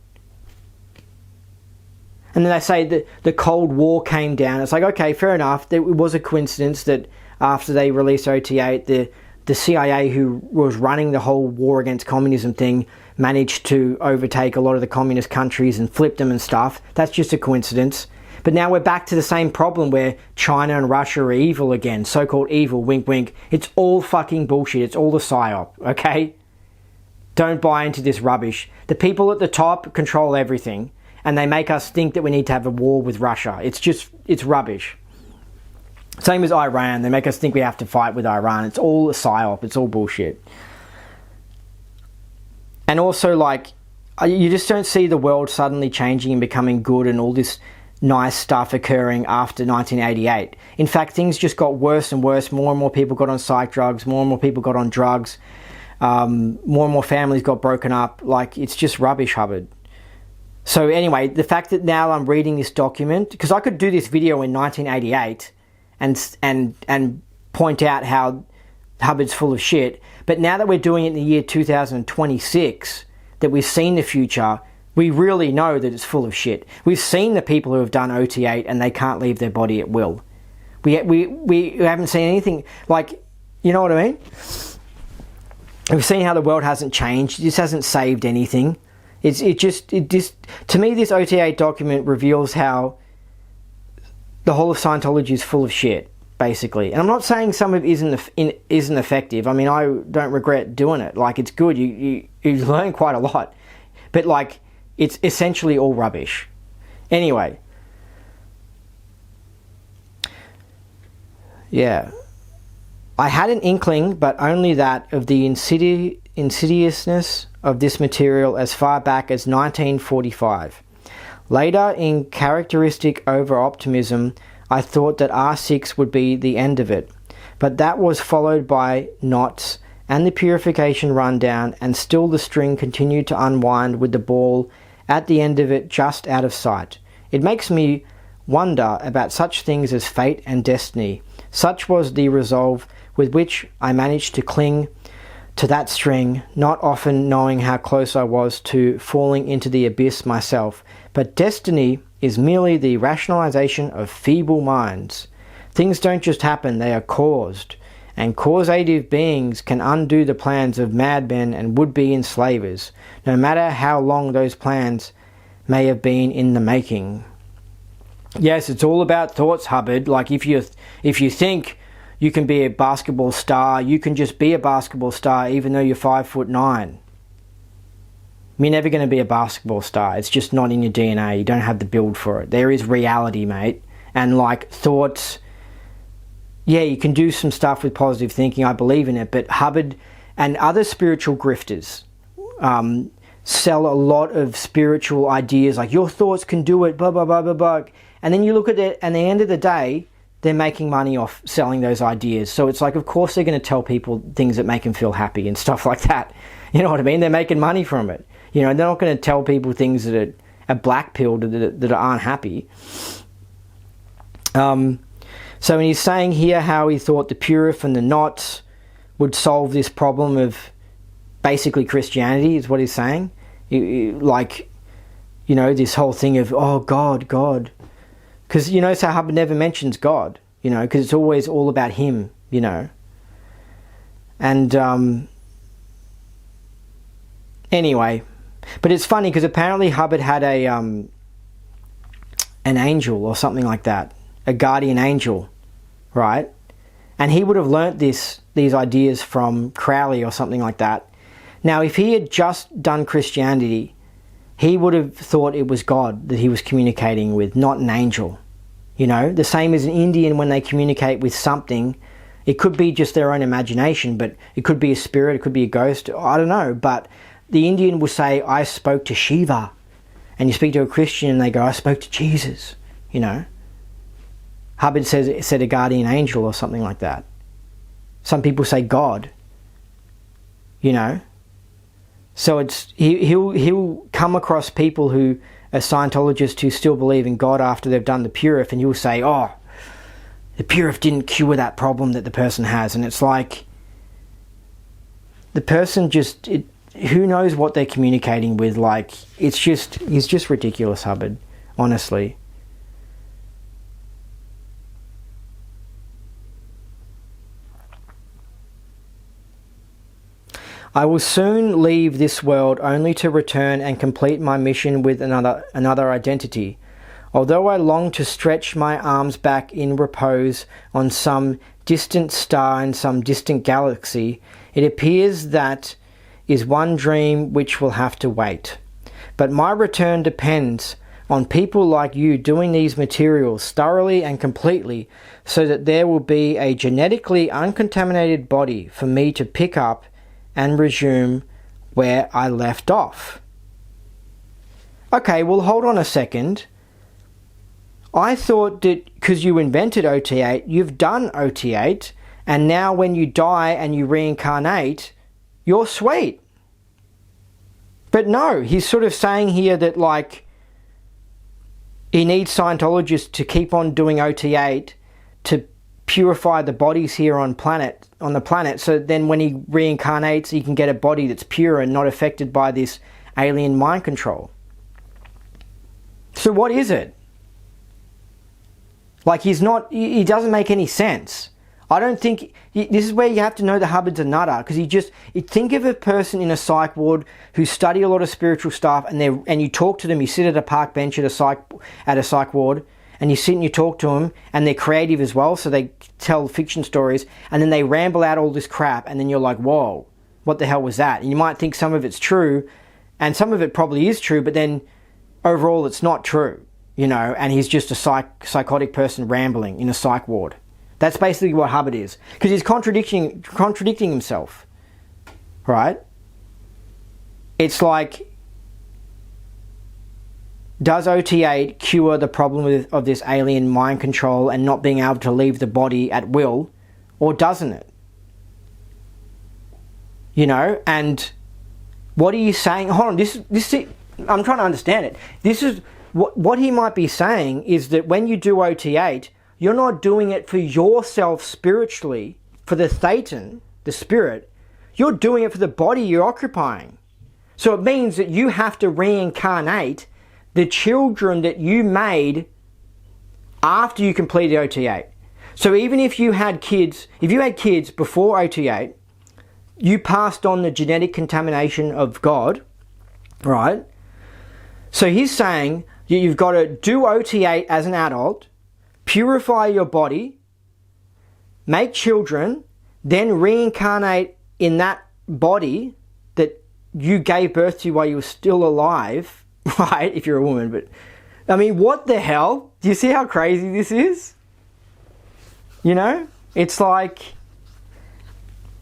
And then they say that the Cold War came down. It's like, okay, fair enough. It was a coincidence that after they released OT8, the CIA, who was running the whole war against communism thing, managed to overtake a lot of the communist countries and flip them and stuff. That's just a coincidence. But now we're back to the same problem where China and Russia are evil again. So-called evil, wink wink. It's all fucking bullshit. It's all a psyop, okay? Don't buy into this rubbish. The people at the top control everything, and they make us think that we need to have a war with Russia. It's rubbish. Same as Iran. They make us think we have to fight with Iran. It's all a psyop. It's all bullshit. And also, like, you just don't see the world suddenly changing and becoming good and all this nice stuff occurring after 1988. In fact, things just got worse and worse. More and more people got on psych drugs. More and more people got on drugs. More and more families got broken up. Like, it's just rubbish, Hubbard. So anyway, the fact that now I'm reading this document, because I could do this video in 1988 and point out how Hubbard's full of shit, but now that we're doing it in the year 2026, that we've seen the future, we really know that it's full of shit. We've seen the people who have done OT8 and they can't leave their body at will. We haven't seen anything, like, you know what I mean? We've seen how the world hasn't changed. It just hasn't saved anything. It just to me, this OT8 document reveals how the whole of Scientology is full of shit, basically. And I'm not saying some of it isn't effective. I mean, I don't regret doing it. Like, it's good. You learn quite a lot. But, like, it's essentially all rubbish. Anyway. Yeah. I had an inkling, but only that, of the insidiousness of this material as far back as 1945. Later, in characteristic over-optimism, I thought that R6 would be the end of it, but that was followed by knots and the purification rundown, and still the string continued to unwind with the ball at the end of it just out of sight. It makes me wonder about such things as fate and destiny. Such was the resolve with which I managed to cling to that string, not often knowing how close I was to falling into the abyss myself. But destiny is merely the rationalization of feeble minds. Things don't just happen, they are caused. And causative beings can undo the plans of madmen and would-be enslavers, no matter how long those plans may have been in the making. Yes, it's all about thoughts, Hubbard. Like, if you think you can be a basketball star, you can just be a basketball star even though you're 5'9". You're never going to be a basketball star. It's just not in your DNA. You don't have the build for it. There is reality, mate. And like thoughts, yeah, you can do some stuff with positive thinking. I believe in it. But Hubbard and other spiritual grifters sell a lot of spiritual ideas like your thoughts can do it, blah, blah, blah, blah, blah. And then you look at it, and at the end of the day, they're making money off selling those ideas. So it's like, of course they're going to tell people things that make them feel happy and stuff like that. You know what I mean? They're making money from it. You know, they're not going to tell people things that are black-pilled that aren't happy. So when he's saying here how he thought the Purif and the Knots would solve this problem of basically Christianity is what he's saying. Like, you know, this whole thing of, oh, God. Because, you know, so Hubbard never mentions God, you know, because it's always all about him, you know. And anyway, but it's funny because apparently Hubbard had an angel or something like that, a guardian angel, right? And he would have learnt these ideas from Crowley or something like that. Now, if he had just done Christianity, he would have thought it was God that he was communicating with, not an angel. You know, the same as an Indian when they communicate with something. It could be just their own imagination, but it could be a spirit, it could be a ghost, I don't know. But the Indian will say, I spoke to Shiva. And you speak to a Christian and they go, I spoke to Jesus, you know. Hubbard said a guardian angel or something like that. Some people say God, you know. So it's he'll come across people who are Scientologists who still believe in God after they've done the Purif, and you'll say, oh, the Purif didn't cure that problem that the person has. And it's like, the person just, who knows what they're communicating with. Like, he's just ridiculous, Hubbard, honestly. I will soon leave this world only to return and complete my mission with another identity. Although I long to stretch my arms back in repose on some distant star in some distant galaxy, it appears that is one dream which will have to wait. But my return depends on people like you doing these materials thoroughly and completely so that there will be a genetically uncontaminated body for me to pick up and resume where I left off. Okay, well, hold on a second. I thought that because you invented OT8, you've done OT8, and now when you die and you reincarnate, you're sweet. But no, he's sort of saying here that, like, he needs Scientologists to keep on doing OT8 to purify the bodies here on the planet, so then when he reincarnates, he can get a body that's pure and not affected by this alien mind control. So what is it? Like, he doesn't make any sense. I don't think, this is where you have to know the Hubbard's a nutter, because you think of a person in a psych ward who study a lot of spiritual stuff, and you talk to them, you sit at a park bench at a psych ward, and you sit and you talk to them, and they're creative as well, so they tell fiction stories, and then they ramble out all this crap, and then you're like, whoa, what the hell was that? And you might think some of it's true, and some of it probably is true, but then overall it's not true, you know, and he's just a psychotic person rambling in a psych ward. That's basically what Hubbard is, because he's contradicting himself, right? It's like, does OT8 cure the problem of this alien mind control and not being able to leave the body at will, or doesn't it? You know, and what are you saying? Hold on, this I'm trying to understand it. This is what he might be saying is that when you do OT8, you're not doing it for yourself spiritually, for the Thetan, the spirit. You're doing it for the body you're occupying. So it means that you have to reincarnate the children that you made after you completed OT8. So even if you had kids before OT8, you passed on the genetic contamination of God, right? So he's saying you've got to do OT8 as an adult, purify your body, make children, then reincarnate in that body that you gave birth to while you were still alive, right, if you're a woman, but I mean, what the hell? Do you see how crazy this is? You know, it's like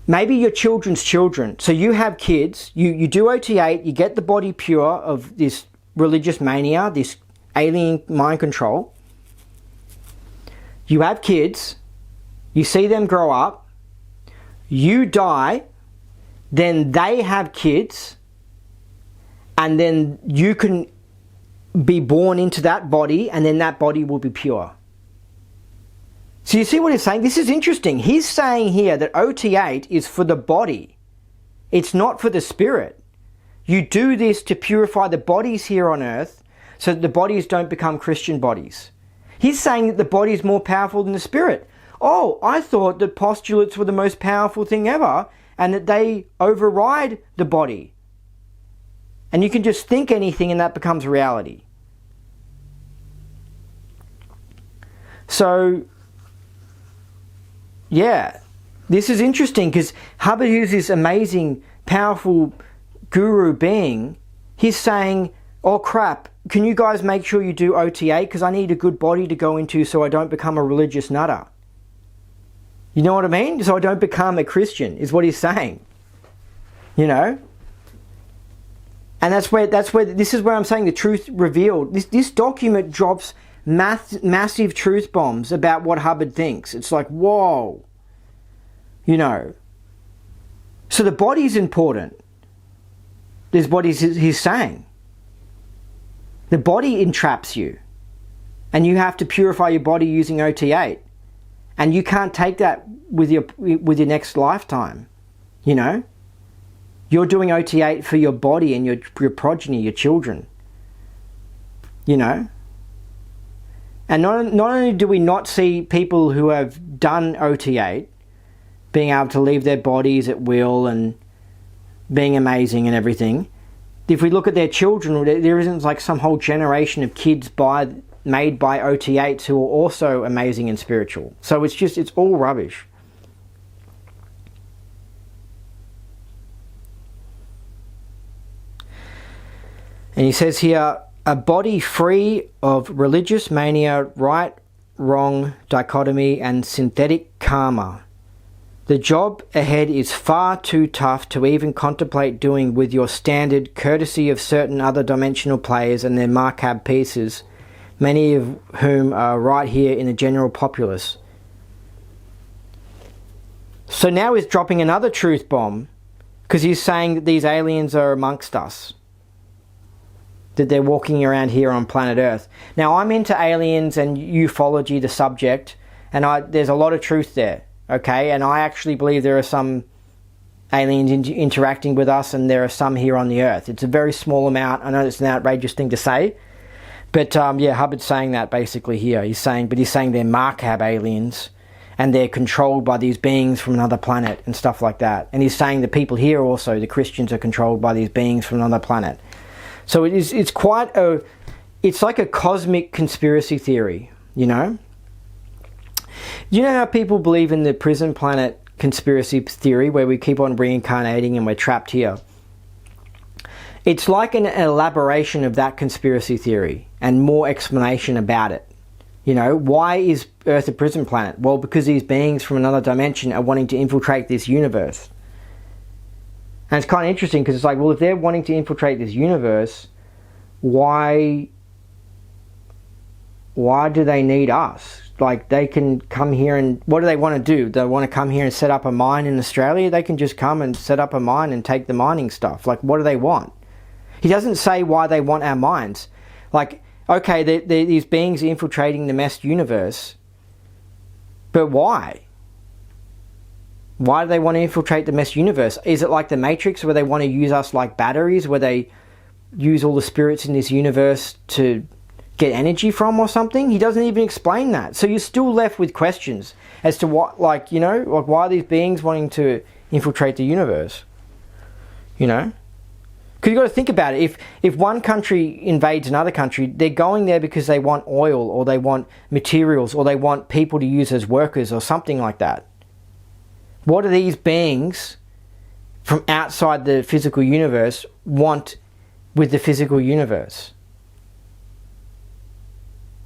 maybe your children's children. So you have kids, you do OT8, you get the body pure of this religious mania, this alien mind control. You have kids, you see them grow up, you die, then they have kids, and then you can be born into that body, and then that body will be pure. So you see what he's saying? This is interesting. He's saying here that OT8 is for the body. It's not for the spirit. You do this to purify the bodies here on earth so that the bodies don't become Christian bodies. He's saying that the body is more powerful than the spirit. Oh, I thought that postulates were the most powerful thing ever and that they override the body. And you can just think anything and that becomes reality. So, yeah, this is interesting because Hubbard, who's this amazing, powerful guru being, he's saying, oh crap, can you guys make sure you do OT8 because I need a good body to go into so I don't become a religious nutter. You know what I mean? So I don't become a Christian, is what he's saying. You know? And that's where this is where I'm saying the truth revealed. This document drops massive truth bombs about what Hubbard thinks. It's like, whoa. You know. So the body's important. Is what he's saying. The body entraps you. And you have to purify your body using OT8. And you can't take that with your next lifetime. You know? You're doing OT8 for your body and your progeny, your children. You know? And not only do we not see people who have done OT8 being able to leave their bodies at will and being amazing and everything, if we look at their children, there isn't like some whole generation of kids made by OT8s who are also amazing and spiritual. So it's all rubbish. And he says here, a body free of religious mania, right, wrong, dichotomy, and synthetic karma. The job ahead is far too tough to even contemplate doing with your standard courtesy of certain other dimensional players and their macabre pieces, many of whom are right here in the general populace. So now he's dropping another truth bomb, because he's saying that these aliens are amongst us. That they're walking around here on planet Earth. Now, I'm into aliens and ufology, the subject, and there's a lot of truth there, okay? And I actually believe there are some aliens interacting with us, and there are some here on the Earth. It's a very small amount. I know it's an outrageous thing to say, but yeah, Hubbard's saying that basically here. He's saying they're macabre aliens, and they're controlled by these beings from another planet and stuff like that. And he's saying the people here also, the Christians, are controlled by these beings from another planet. So it's like a cosmic conspiracy theory, you know? You know how people believe in the prison planet conspiracy theory where we keep on reincarnating and we're trapped here? It's like an elaboration of that conspiracy theory and more explanation about it. You know, why is Earth a prison planet? Well, because these beings from another dimension are wanting to infiltrate this universe. And it's kind of interesting because it's like, well, if they're wanting to infiltrate this universe, why do they need us? Like, they can come here and what do they want to do? They want to come here and set up a mine in Australia? They can just come and set up a mine and take the mining stuff. Like, what do they want? He doesn't say why they want our mines. Like, okay, these beings are infiltrating the messed universe, but why? Why do they want to infiltrate the mess universe? Is it like the Matrix where they want to use us like batteries, where they use all the spirits in this universe to get energy from or something? He doesn't even explain that. So you're still left with questions as to what, like, you know, like why are these beings wanting to infiltrate the universe? You know? Because you've got to think about it. If one country invades another country, they're going there because they want oil or they want materials or they want people to use as workers or something like that. What are these beings from outside the physical universe want with the physical universe?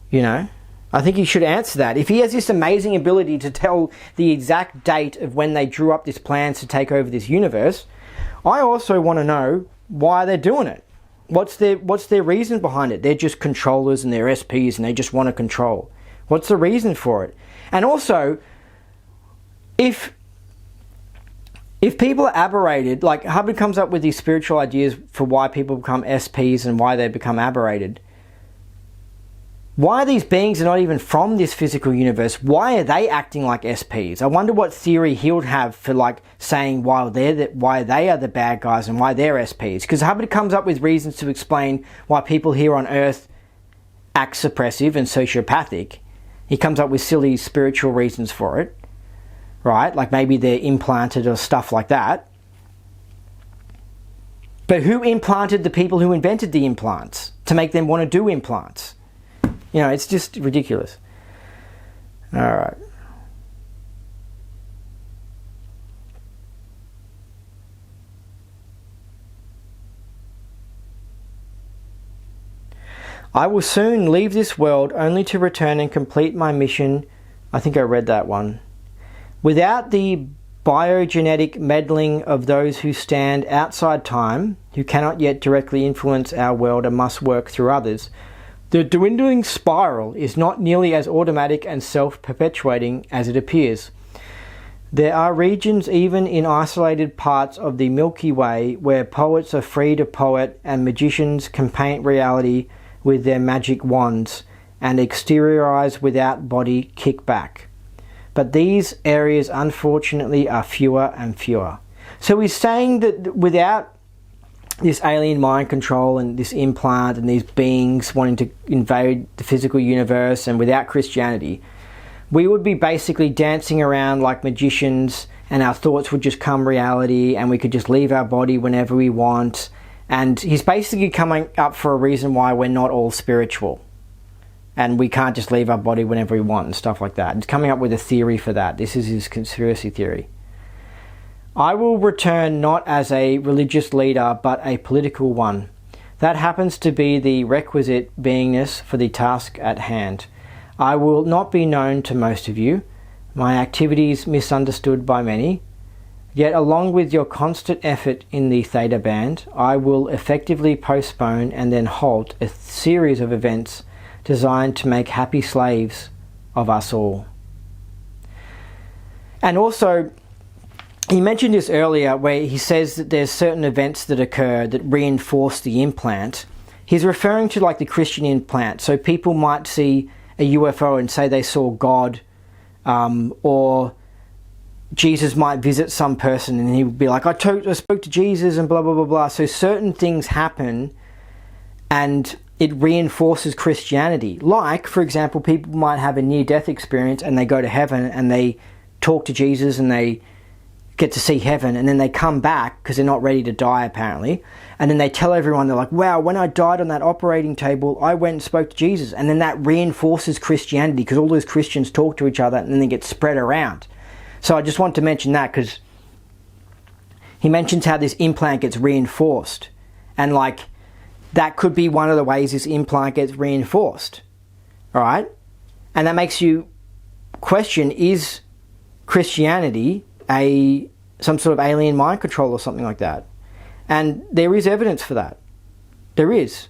You know? I think he should answer that. If he has this amazing ability to tell the exact date of when they drew up this plans to take over this universe, I also want to know why they're doing it. What's their reason behind it? They're just controllers and they're SPs and they just want to control. What's the reason for it? And also, if people are aberrated, like Hubbard comes up with these spiritual ideas for why people become SPs and why they become aberrated. Why are these beings are not even from this physical universe? Why are they acting like SPs? I wonder what theory he would have for like saying why they are the bad guys and why they're SPs. Because Hubbard comes up with reasons to explain why people here on Earth act suppressive and sociopathic. He comes up with silly spiritual reasons for it, right? Like maybe they're implanted or stuff like that. But who implanted the people who invented the implants to make them want to do implants? You know, it's just ridiculous. All right. I will soon leave this world only to return and complete my mission. I think I read that one. Without the biogenetic meddling of those who stand outside time, who cannot yet directly influence our world and must work through others, the dwindling spiral is not nearly as automatic and self-perpetuating as it appears. There are regions even in isolated parts of the Milky Way where poets are free to poet and magicians can paint reality with their magic wands and exteriorize without body kickback. But these areas unfortunately are fewer and fewer. So he's saying that without this alien mind control and this implant and these beings wanting to invade the physical universe, and without Christianity, we would be basically dancing around like magicians and our thoughts would just come reality and we could just leave our body whenever we want. And he's basically coming up for a reason why we're not all spiritual and we can't just leave our body whenever we want and stuff like that. He's coming up with a theory for that. This is his conspiracy theory. I will return not as a religious leader, but a political one. That happens to be the requisite beingness for the task at hand. I will not be known to most of you, my activities misunderstood by many. Yet along with your constant effort in the Theta Band, I will effectively postpone and then halt a series of events designed to make happy slaves of us all. And also, he mentioned this earlier where he says that there's certain events that occur that reinforce the implant. He's referring to like the Christian implant. So people might see a UFO and say they saw God, or Jesus might visit some person and he would be like, I spoke to Jesus and blah, blah, blah, blah. So certain things happen and it reinforces Christianity. Like, for example, people might have a near-death experience and they go to heaven and they talk to Jesus and they get to see heaven, and then they come back because they're not ready to die apparently, and then they tell everyone, they're like, wow, when I died on that operating table I went and spoke to Jesus, and then that reinforces Christianity because all those Christians talk to each other and then they get spread around. So I just want to mention that because he mentions how this implant gets reinforced, and like that could be one of the ways this implant gets reinforced. Alright? And that makes you question, is Christianity some sort of alien mind control or something like that? And there is evidence for that. There is.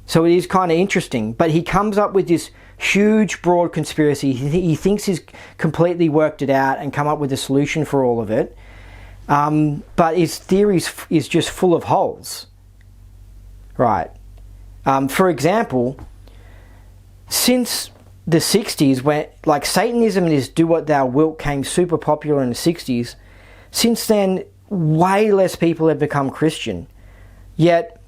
So it is kind of interesting. But he comes up with this huge, broad conspiracy. He thinks he's completely worked it out and come up with a solution for all of it. But his theory is just full of holes. Right. For example, since the 60s, when like Satanism and his do what thou wilt came super popular in the 60s, since then way less people have become Christian. Yet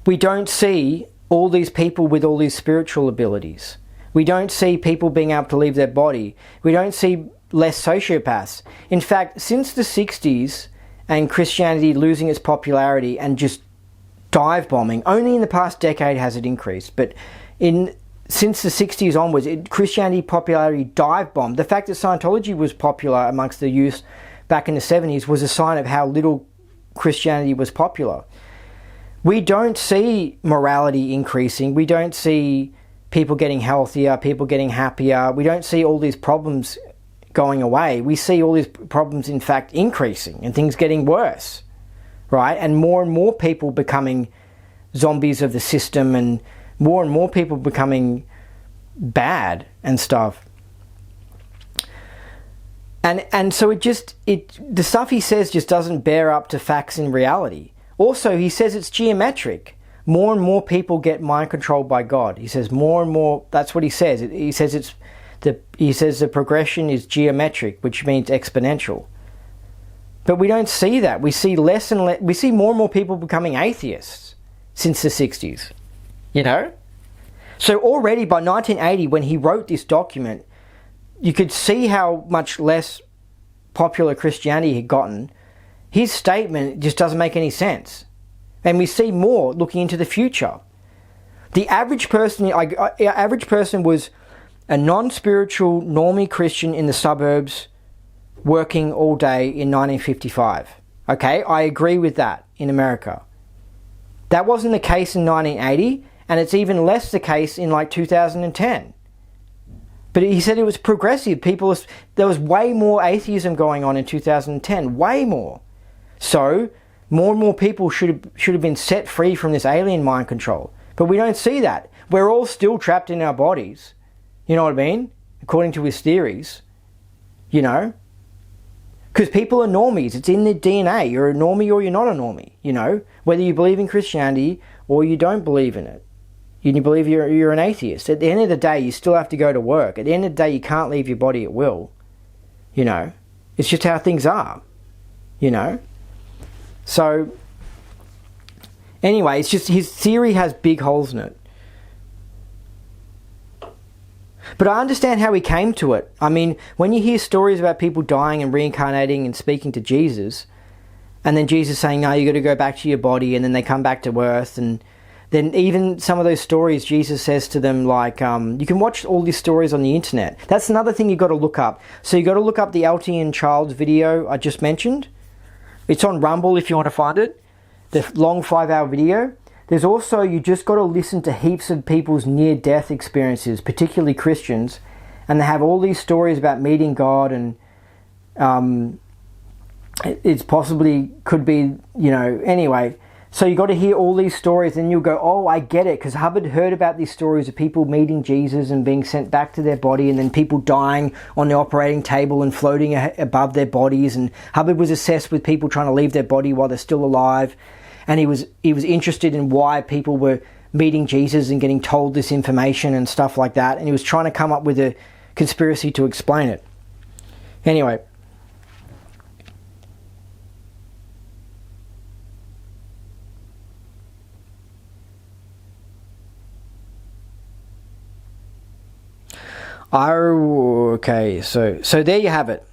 we don't see all these people with all these spiritual abilities. We don't see people being able to leave their body. We don't see less sociopaths. In fact, since the 60s and Christianity losing its popularity and just dive bombing, only in the past decade has it increased, but since the 60s onwards, Christianity popularity dive bombed. The fact that Scientology was popular amongst the youth back in the 70s was a sign of how little Christianity was popular. We don't see morality increasing. We don't see people getting healthier, people getting happier. We don't see all these problems going away. We see all these problems, in fact, increasing and things getting worse, right? And more people becoming zombies of the system, and more people becoming bad and stuff. And so the stuff he says just doesn't bear up to facts in reality. Also, he says it's geometric. More and more people get mind controlled by God. He says more and more. That's what he says. He says the progression is geometric, which means exponential. But we don't see that. We see less and less. We see more and more people becoming atheists since the 60s. You know? So already by 1980, when he wrote this document, you could see how much less popular Christianity had gotten. His statement just doesn't make any sense. And we see more looking into the future. The average person was a non-spiritual, normie Christian in the suburbs working all day in 1955. Okay, I agree with that in America. That wasn't the case in 1980, and it's even less the case in like 2010. But he said it was progressive. There was way more atheism going on in 2010, way more. So more and more people should have been set free from this alien mind control. But we don't see that. We're all still trapped in our bodies. You know what I mean? According to his theories. You know? Because people are normies. It's in their DNA. You're a normie or you're not a normie. You know? Whether you believe in Christianity or you don't believe in it. You believe you're an atheist. At the end of the day, you still have to go to work. At the end of the day, you can't leave your body at will. You know? It's just how things are. You know? So, anyway, it's just his theory has big holes in it. But I understand how he came to it. I mean, when you hear stories about people dying and reincarnating and speaking to Jesus, and then Jesus saying, no, you got to go back to your body, and then they come back to earth, and then even some of those stories, Jesus says to them, like, you can watch all these stories on the internet. That's another thing you've got to look up. So you've got to look up the Elton Childs video I just mentioned. It's on Rumble if you want to find it. The long 5-hour video. There's also, you just got to listen to heaps of people's near-death experiences, particularly Christians, and they have all these stories about meeting God, and it's possibly could be, you know, anyway. So you got to hear all these stories, and you'll go, oh, I get it, because Hubbard heard about these stories of people meeting Jesus and being sent back to their body, and then people dying on the operating table and floating above their bodies, and Hubbard was obsessed with people trying to leave their body while they're still alive, and he was interested in why people were meeting Jesus and getting told this information and stuff like that, and he was trying to come up with a conspiracy to explain it. Anyway. Okay, so there you have it.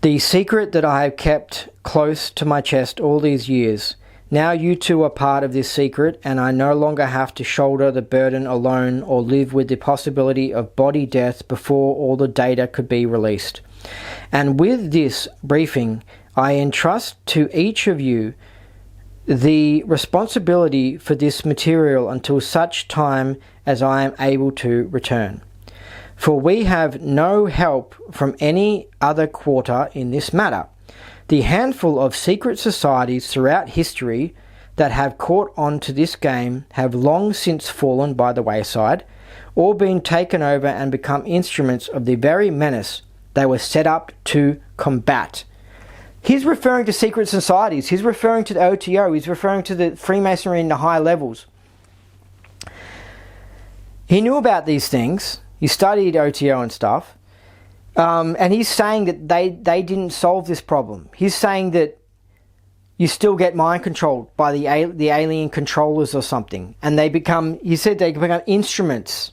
The secret that I have kept close to my chest all these years. Now you two are part of this secret, and I no longer have to shoulder the burden alone or live with the possibility of body death before all the data could be released. And with this briefing, I entrust to each of you the responsibility for this material until such time as I am able to return. For we have no help from any other quarter in this matter. The handful of secret societies throughout history that have caught on to this game have long since fallen by the wayside, or been taken over and become instruments of the very menace they were set up to combat. He's referring to secret societies. He's referring to the OTO. He's referring to the Freemasonry in the high levels. He knew about these things. He studied OTO and stuff, and he's saying that they didn't solve this problem. He's saying that you still get mind controlled by the alien controllers or something, and he said they become instruments.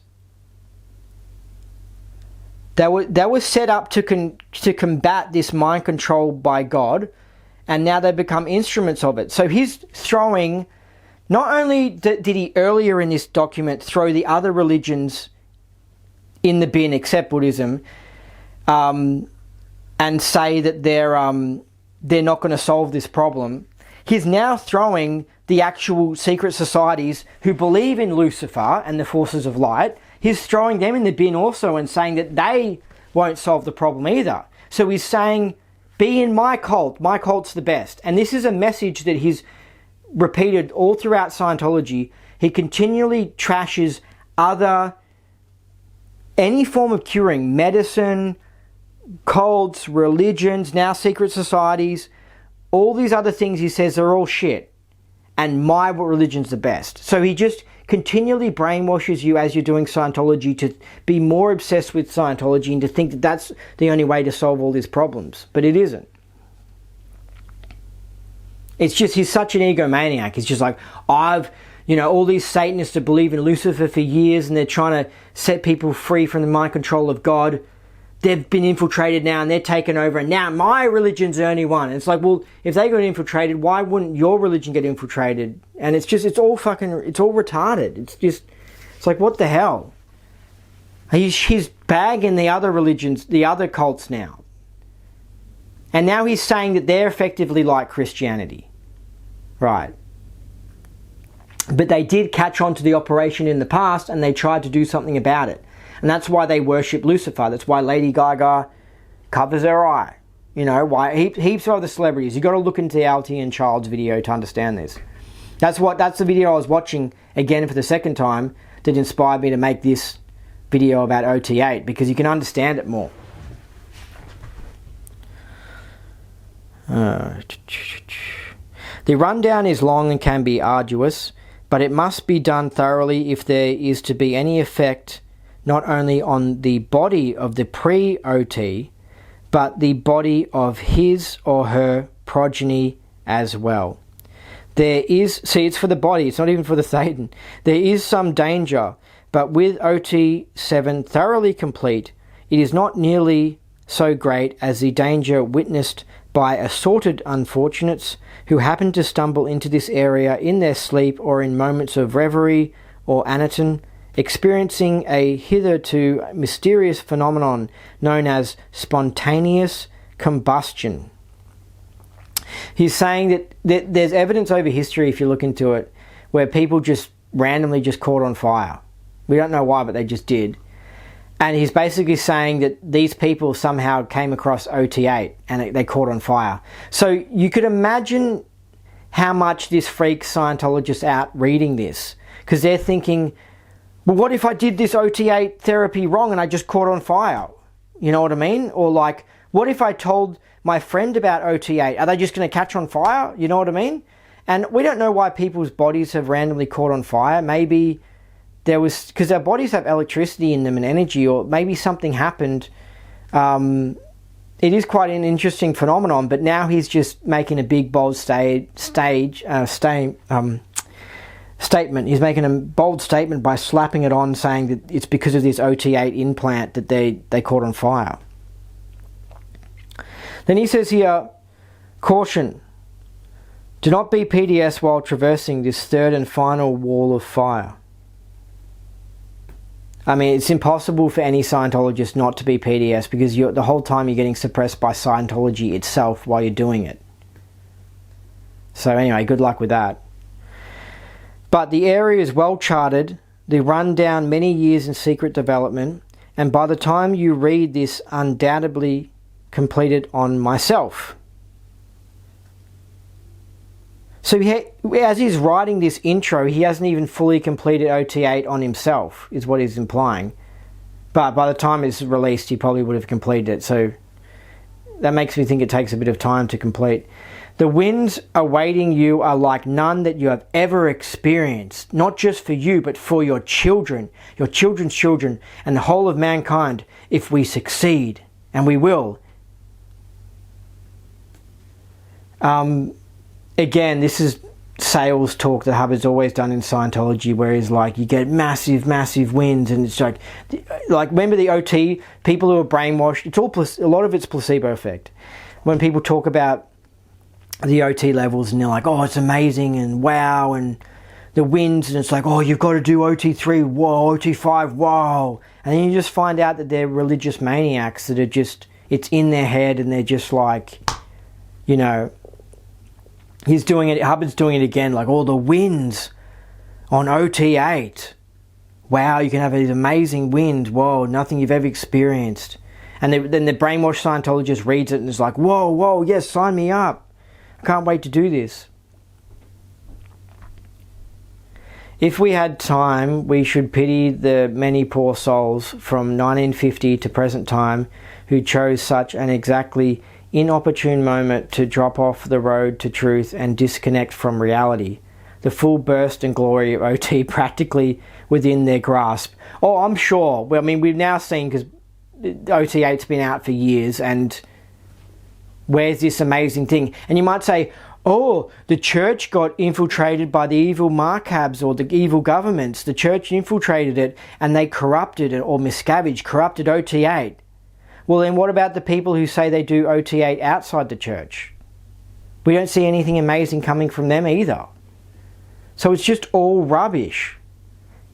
They were set up to combat this mind control by God, and now they become instruments of it. So he's throwing, not only did he earlier in this document throw the other religions in the bin except Buddhism, and say that they're not going to solve this problem. He's now throwing the actual secret societies who believe in Lucifer and the forces of light, he's throwing them in the bin also and saying that they won't solve the problem either. So he's saying, be in my cult. My cult's the best. And this is a message that he's repeated all throughout Scientology. He continually trashes any form of curing, medicine, cults, religions, now secret societies, all these other things he says are all shit. And my religion's the best. So he just continually brainwashes you as you're doing Scientology to be more obsessed with Scientology and to think that that's the only way to solve all these problems. But it isn't. It's just, he's such an egomaniac. He's just like, all these Satanists that believe in Lucifer for years and they're trying to set people free from the mind control of God. They've been infiltrated now and they're taken over and now my religion's the only one. And it's like, well, if they got infiltrated, why wouldn't your religion get infiltrated? And it's all retarded. It's like, what the hell? He's bagging the other religions, the other cults now. And now he's saying that they're effectively like Christianity. Right. But they did catch on to the operation in the past and they tried to do something about it. And that's why they worship Lucifer. That's why Lady Gaga covers her eye. Why heaps of other celebrities. You've got to look into the Altian Child's video to understand this. That's the video I was watching again for the second time that inspired me to make this video about OT8, because you can understand it more. The rundown is long and can be arduous, but it must be done thoroughly if there is to be any effect not only on the body of the pre-OT, but the body of his or her progeny as well. It's for the body, it's not even for the Satan. There is some danger, but with OT7 thoroughly complete, it is not nearly so great as the danger witnessed by assorted unfortunates who happen to stumble into this area in their sleep or in moments of reverie or aniton, experiencing a hitherto mysterious phenomenon known as spontaneous combustion. He's saying that there's evidence over history, if you look into it, where people just randomly just caught on fire. We don't know why, but they just did. And he's basically saying that these people somehow came across OT8 and they caught on fire. So you could imagine how much this freaks Scientologists out reading this, because they're thinking, well, what if I did this OT8 therapy wrong and I just caught on fire? You know what I mean? Or like, what if I told my friend about OT8? Are they just going to catch on fire? You know what I mean? And we don't know why people's bodies have randomly caught on fire. Maybe there was, because our bodies have electricity in them and energy, or maybe something happened. It is quite an interesting phenomenon, but now he's just making a big, bold statement. He's making a bold statement by slapping it on, saying that it's because of this OT8 implant that they caught on fire. Then he says here, caution, do not be PDS while traversing this third and final wall of fire. I mean, it's impossible for any Scientologist not to be PDS, because the whole time you're getting suppressed by Scientology itself while you're doing it. So anyway, good luck with that. But the area is well charted, the rundown many years in secret development, and by the time you read this, undoubtedly completed on myself. So as he's writing this intro, he hasn't even fully completed OT8 on himself, is what he's implying. But by the time it's released, he probably would have completed it. So that makes me think it takes a bit of time to complete. The winds awaiting you are like none that you have ever experienced, not just for you, but for your children, your children's children, and the whole of mankind, if we succeed, and we will. Again, this is sales talk that Hubbard's always done in Scientology, where he's like, you get massive, massive wins, and it's like remember the OT, people who are brainwashed, it's all, a lot of it's placebo effect. When people talk about the OT levels and they're like, oh, it's amazing and wow, and the wins, and it's like, oh, you've got to do OT3, whoa, OT5, whoa, and then you just find out that they're religious maniacs that are just, it's in their head and they're just like, you know, he's doing it, Hubbard's doing it again, like all the winds on OT8. Wow, you can have these amazing winds. Whoa, nothing you've ever experienced. And then the brainwashed Scientologist reads it and is like, whoa, yes, sign me up. I can't wait to do this. If we had time, we should pity the many poor souls from 1950 to present time who chose such an exactly inopportune moment to drop off the road to truth and disconnect from reality. The full burst and glory of OT practically within their grasp. Oh, I'm sure. Well, I mean, we've now seen, because OT8's been out for years, and where's this amazing thing? And you might say, oh, the church got infiltrated by the evil Markabs or the evil governments. The church infiltrated it and they corrupted it, or Miscavige corrupted OT8. Well, then what about the people who say they do OT8 outside the church? We don't see anything amazing coming from them either. So it's just all rubbish.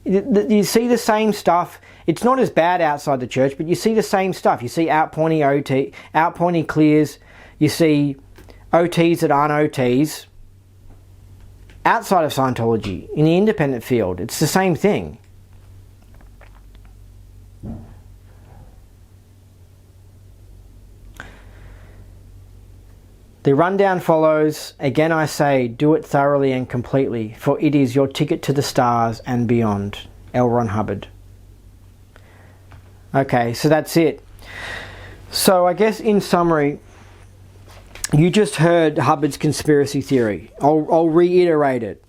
You see the same stuff. It's not as bad outside the church, but you see the same stuff. You see outpointing OT, outpointing clears. You see OTs that aren't OTs outside of Scientology, in the independent field. It's the same thing. The rundown follows. Again I say, do it thoroughly and completely, for it is your ticket to the stars and beyond. L. Ron Hubbard. Okay, so that's it. So I guess in summary, you just heard Hubbard's conspiracy theory. I'll reiterate it.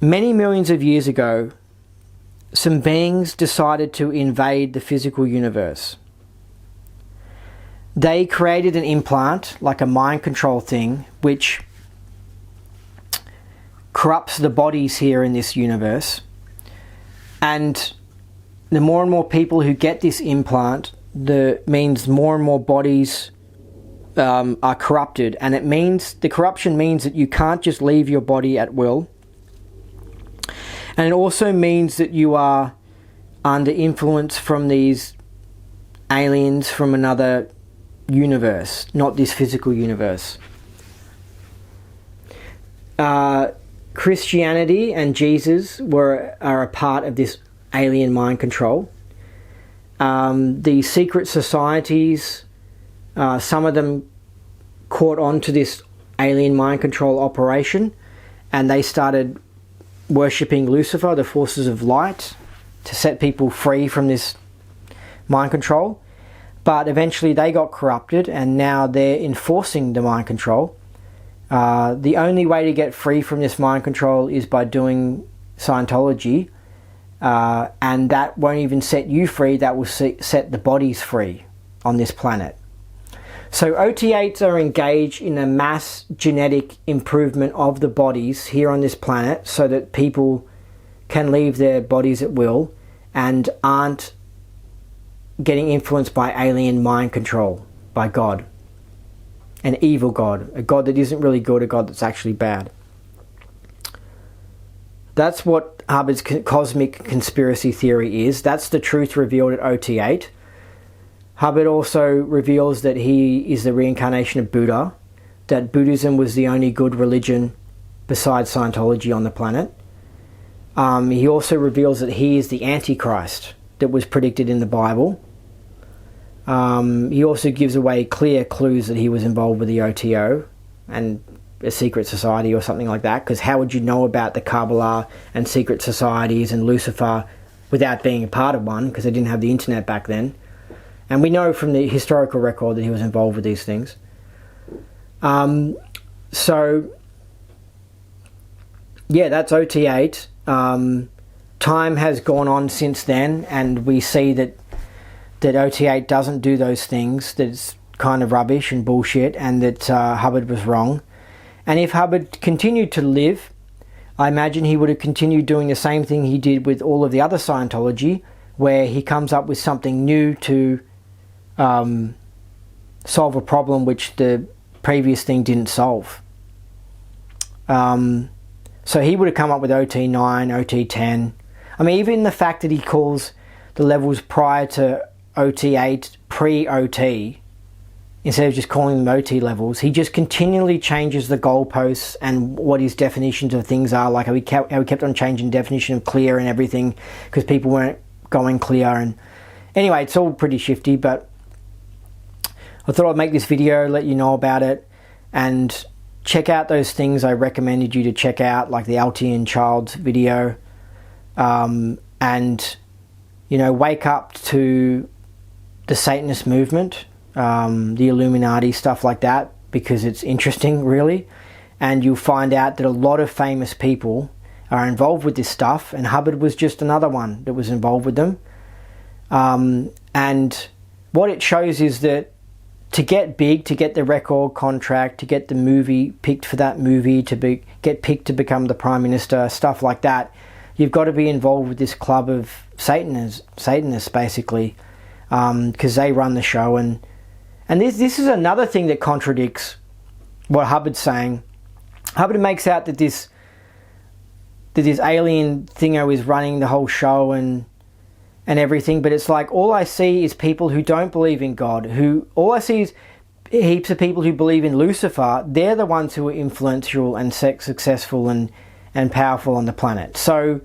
Many millions of years ago, some beings decided to invade the physical universe. They created an implant, like a mind control thing, which corrupts the bodies here in this universe. And the more and more people who get this implant, means more and more bodies are corrupted, and it means, the corruption means that you can't just leave your body at will, and it also means that you are under influence from these aliens from another universe, not this physical universe. Christianity and Jesus are a part of this alien mind control. The secret societies, some of them caught on to this alien mind control operation, and they started worshipping Lucifer, the forces of light, to set people free from this mind control. But eventually they got corrupted, and now they're enforcing the mind control. The only way to get free from this mind control is by doing Scientology, and that won't even set you free, that will set the bodies free on this planet. So OT8s are engaged in a mass genetic improvement of the bodies here on this planet so that people can leave their bodies at will and aren't getting influenced by alien mind control, by God. An evil God, a God that isn't really good, a God that's actually bad. That's what Hubbard's cosmic conspiracy theory is. That's the truth revealed at OT8. Hubbard also reveals that he is the reincarnation of Buddha, that Buddhism was the only good religion besides Scientology on the planet. He also reveals that he is the Antichrist that was predicted in the Bible. He also gives away clear clues that he was involved with the OTO and a secret society or something like that, because how would you know about the Kabbalah and secret societies and Lucifer without being a part of one, because they didn't have the internet back then. And we know from the historical record that he was involved with these things. So, yeah, that's OT8. Time has gone on since then, and we see that OT8 doesn't do those things, that it's kind of rubbish and bullshit, and that Hubbard was wrong. And if Hubbard continued to live, I imagine he would have continued doing the same thing he did with all of the other Scientology, where he comes up with something new to solve a problem which the previous thing didn't solve. So he would have come up with OT9, OT10. I mean, even the fact that he calls the levels prior to OT8 pre-OT, instead of just calling them OT levels, he just continually changes the goalposts and what his definitions of things are. Like how he kept on changing definition of clear and everything because people weren't going clear. And anyway, it's all pretty shifty, but I thought I'd make this video, let you know about it, and check out those things I recommended you to check out, like the Altian Child's video, and, you know, wake up to the Satanist movement, the Illuminati, stuff like that, because it's interesting, really. And you'll find out that a lot of famous people are involved with this stuff, and Hubbard was just another one that was involved with them. And what it shows is that to get big, to get the record contract, to get the movie picked for that movie, to get picked to become the Prime Minister, stuff like that, you've got to be involved with this club of Satanists basically, because they run the show. And this is another thing that contradicts what Hubbard's saying. Hubbard makes out that this alien thingo is running the whole show and everything, but it's like, all I see is people who don't believe in God, all I see is heaps of people who believe in Lucifer. They're the ones who are influential and successful and powerful on the planet. So,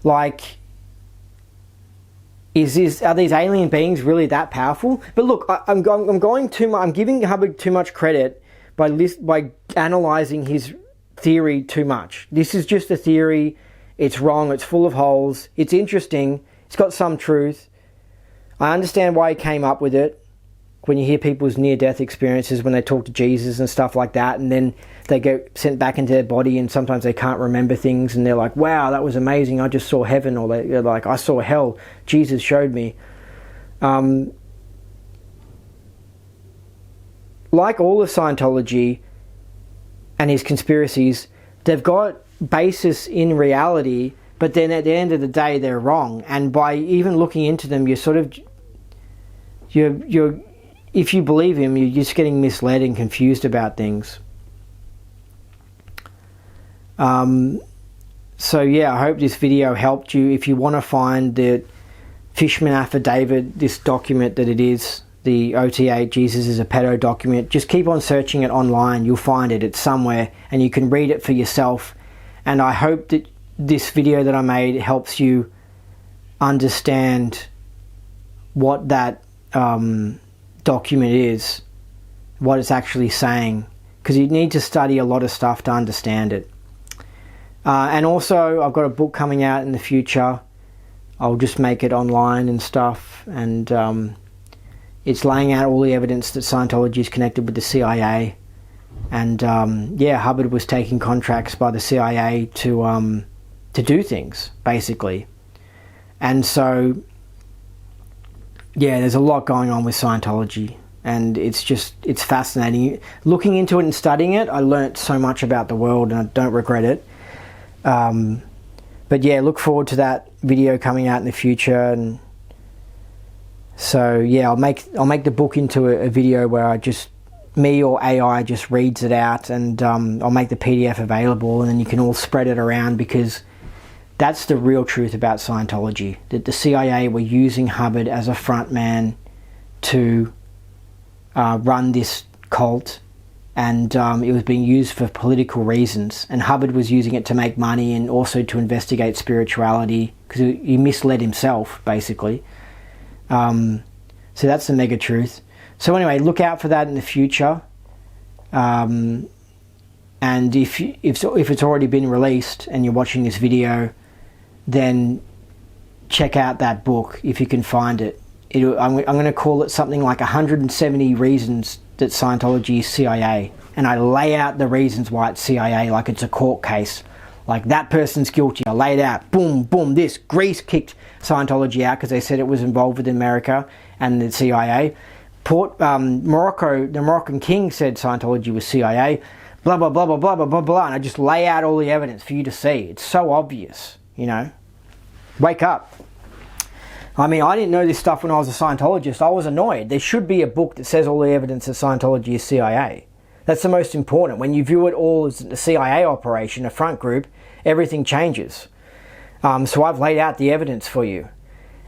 like, are these alien beings really that powerful? But look, I'm giving Hubbard too much credit by analysing his theory too much. This is just a theory. It's wrong. It's full of holes. It's interesting. It's got some truth. I understand why he came up with it. When you hear people's near-death experiences, when they talk to Jesus and stuff like that, and then they get sent back into their body and sometimes they can't remember things, and they're like, wow, that was amazing, I just saw heaven, or they're like, I saw hell, Jesus showed me. Like all of Scientology and his conspiracies, they've got basis in reality, but then at the end of the day they're wrong. And by even looking into them, you're sort of, if you believe him, you're just getting misled and confused about things. So yeah, I hope this video helped you. If you want to find the Fishman Affidavit, this document that it is, the OT8 Jesus is a pedo document, just keep on searching it online. You'll find it. It's somewhere, and you can read it for yourself. And I hope that this video that I made helps you understand what that document is, what it's actually saying, because you need to study a lot of stuff to understand it. And also, I've got a book coming out in the future. I'll just make it online and stuff, and it's laying out all the evidence that Scientology is connected with the CIA. And yeah, Hubbard was taking contracts by the CIA to do things, basically. And so, yeah, there's a lot going on with Scientology, and it's fascinating. Looking into it and studying it, I learnt so much about the world, and I don't regret it. But yeah, look forward to that video coming out in the future. And so yeah, I'll make the book into a video where me or AI just reads it out, and I'll make the PDF available, and then you can all spread it around, because that's the real truth about Scientology, that the CIA were using Hubbard as a front man to run this cult, and it was being used for political reasons, and Hubbard was using it to make money and also to investigate spirituality, because he misled himself, basically. So that's the mega truth. So anyway, look out for that in the future. And if it's already been released and you're watching this video, then check out that book if you can find it. I'm going to call it something like 170 Reasons That Scientology is CIA. And I lay out the reasons why it's CIA, like it's a court case. Like, that person's guilty. I lay it out. Boom, boom, this. Greece kicked Scientology out because they said it was involved with America and the CIA. Morocco, the Moroccan king said Scientology was CIA. Blah, blah, blah, blah, blah, blah, blah, blah. And I just lay out all the evidence for you to see. It's so obvious, you know. Wake up. I mean, I didn't know this stuff when I was a Scientologist. I was annoyed. There should be a book that says all the evidence that Scientology is CIA. That's the most important. When you view it all as a CIA operation, a front group, everything changes. So I've laid out the evidence for you.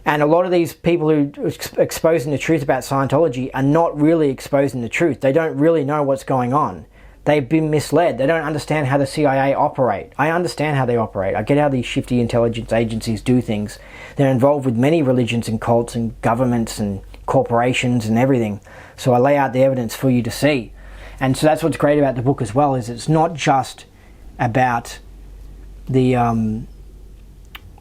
And a lot of these people who are exposing the truth about Scientology are not really exposing the truth. They don't really know what's going on. They've been misled. They don't understand how the CIA operate. I understand how they operate. I get how these shifty intelligence agencies do things. They're involved with many religions and cults and governments and corporations and everything. So I lay out the evidence for you to see. And so that's what's great about the book as well, is it's not just about the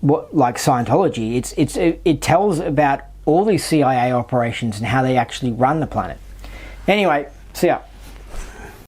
like Scientology. It tells about all these CIA operations and how they actually run the planet. Anyway, see ya.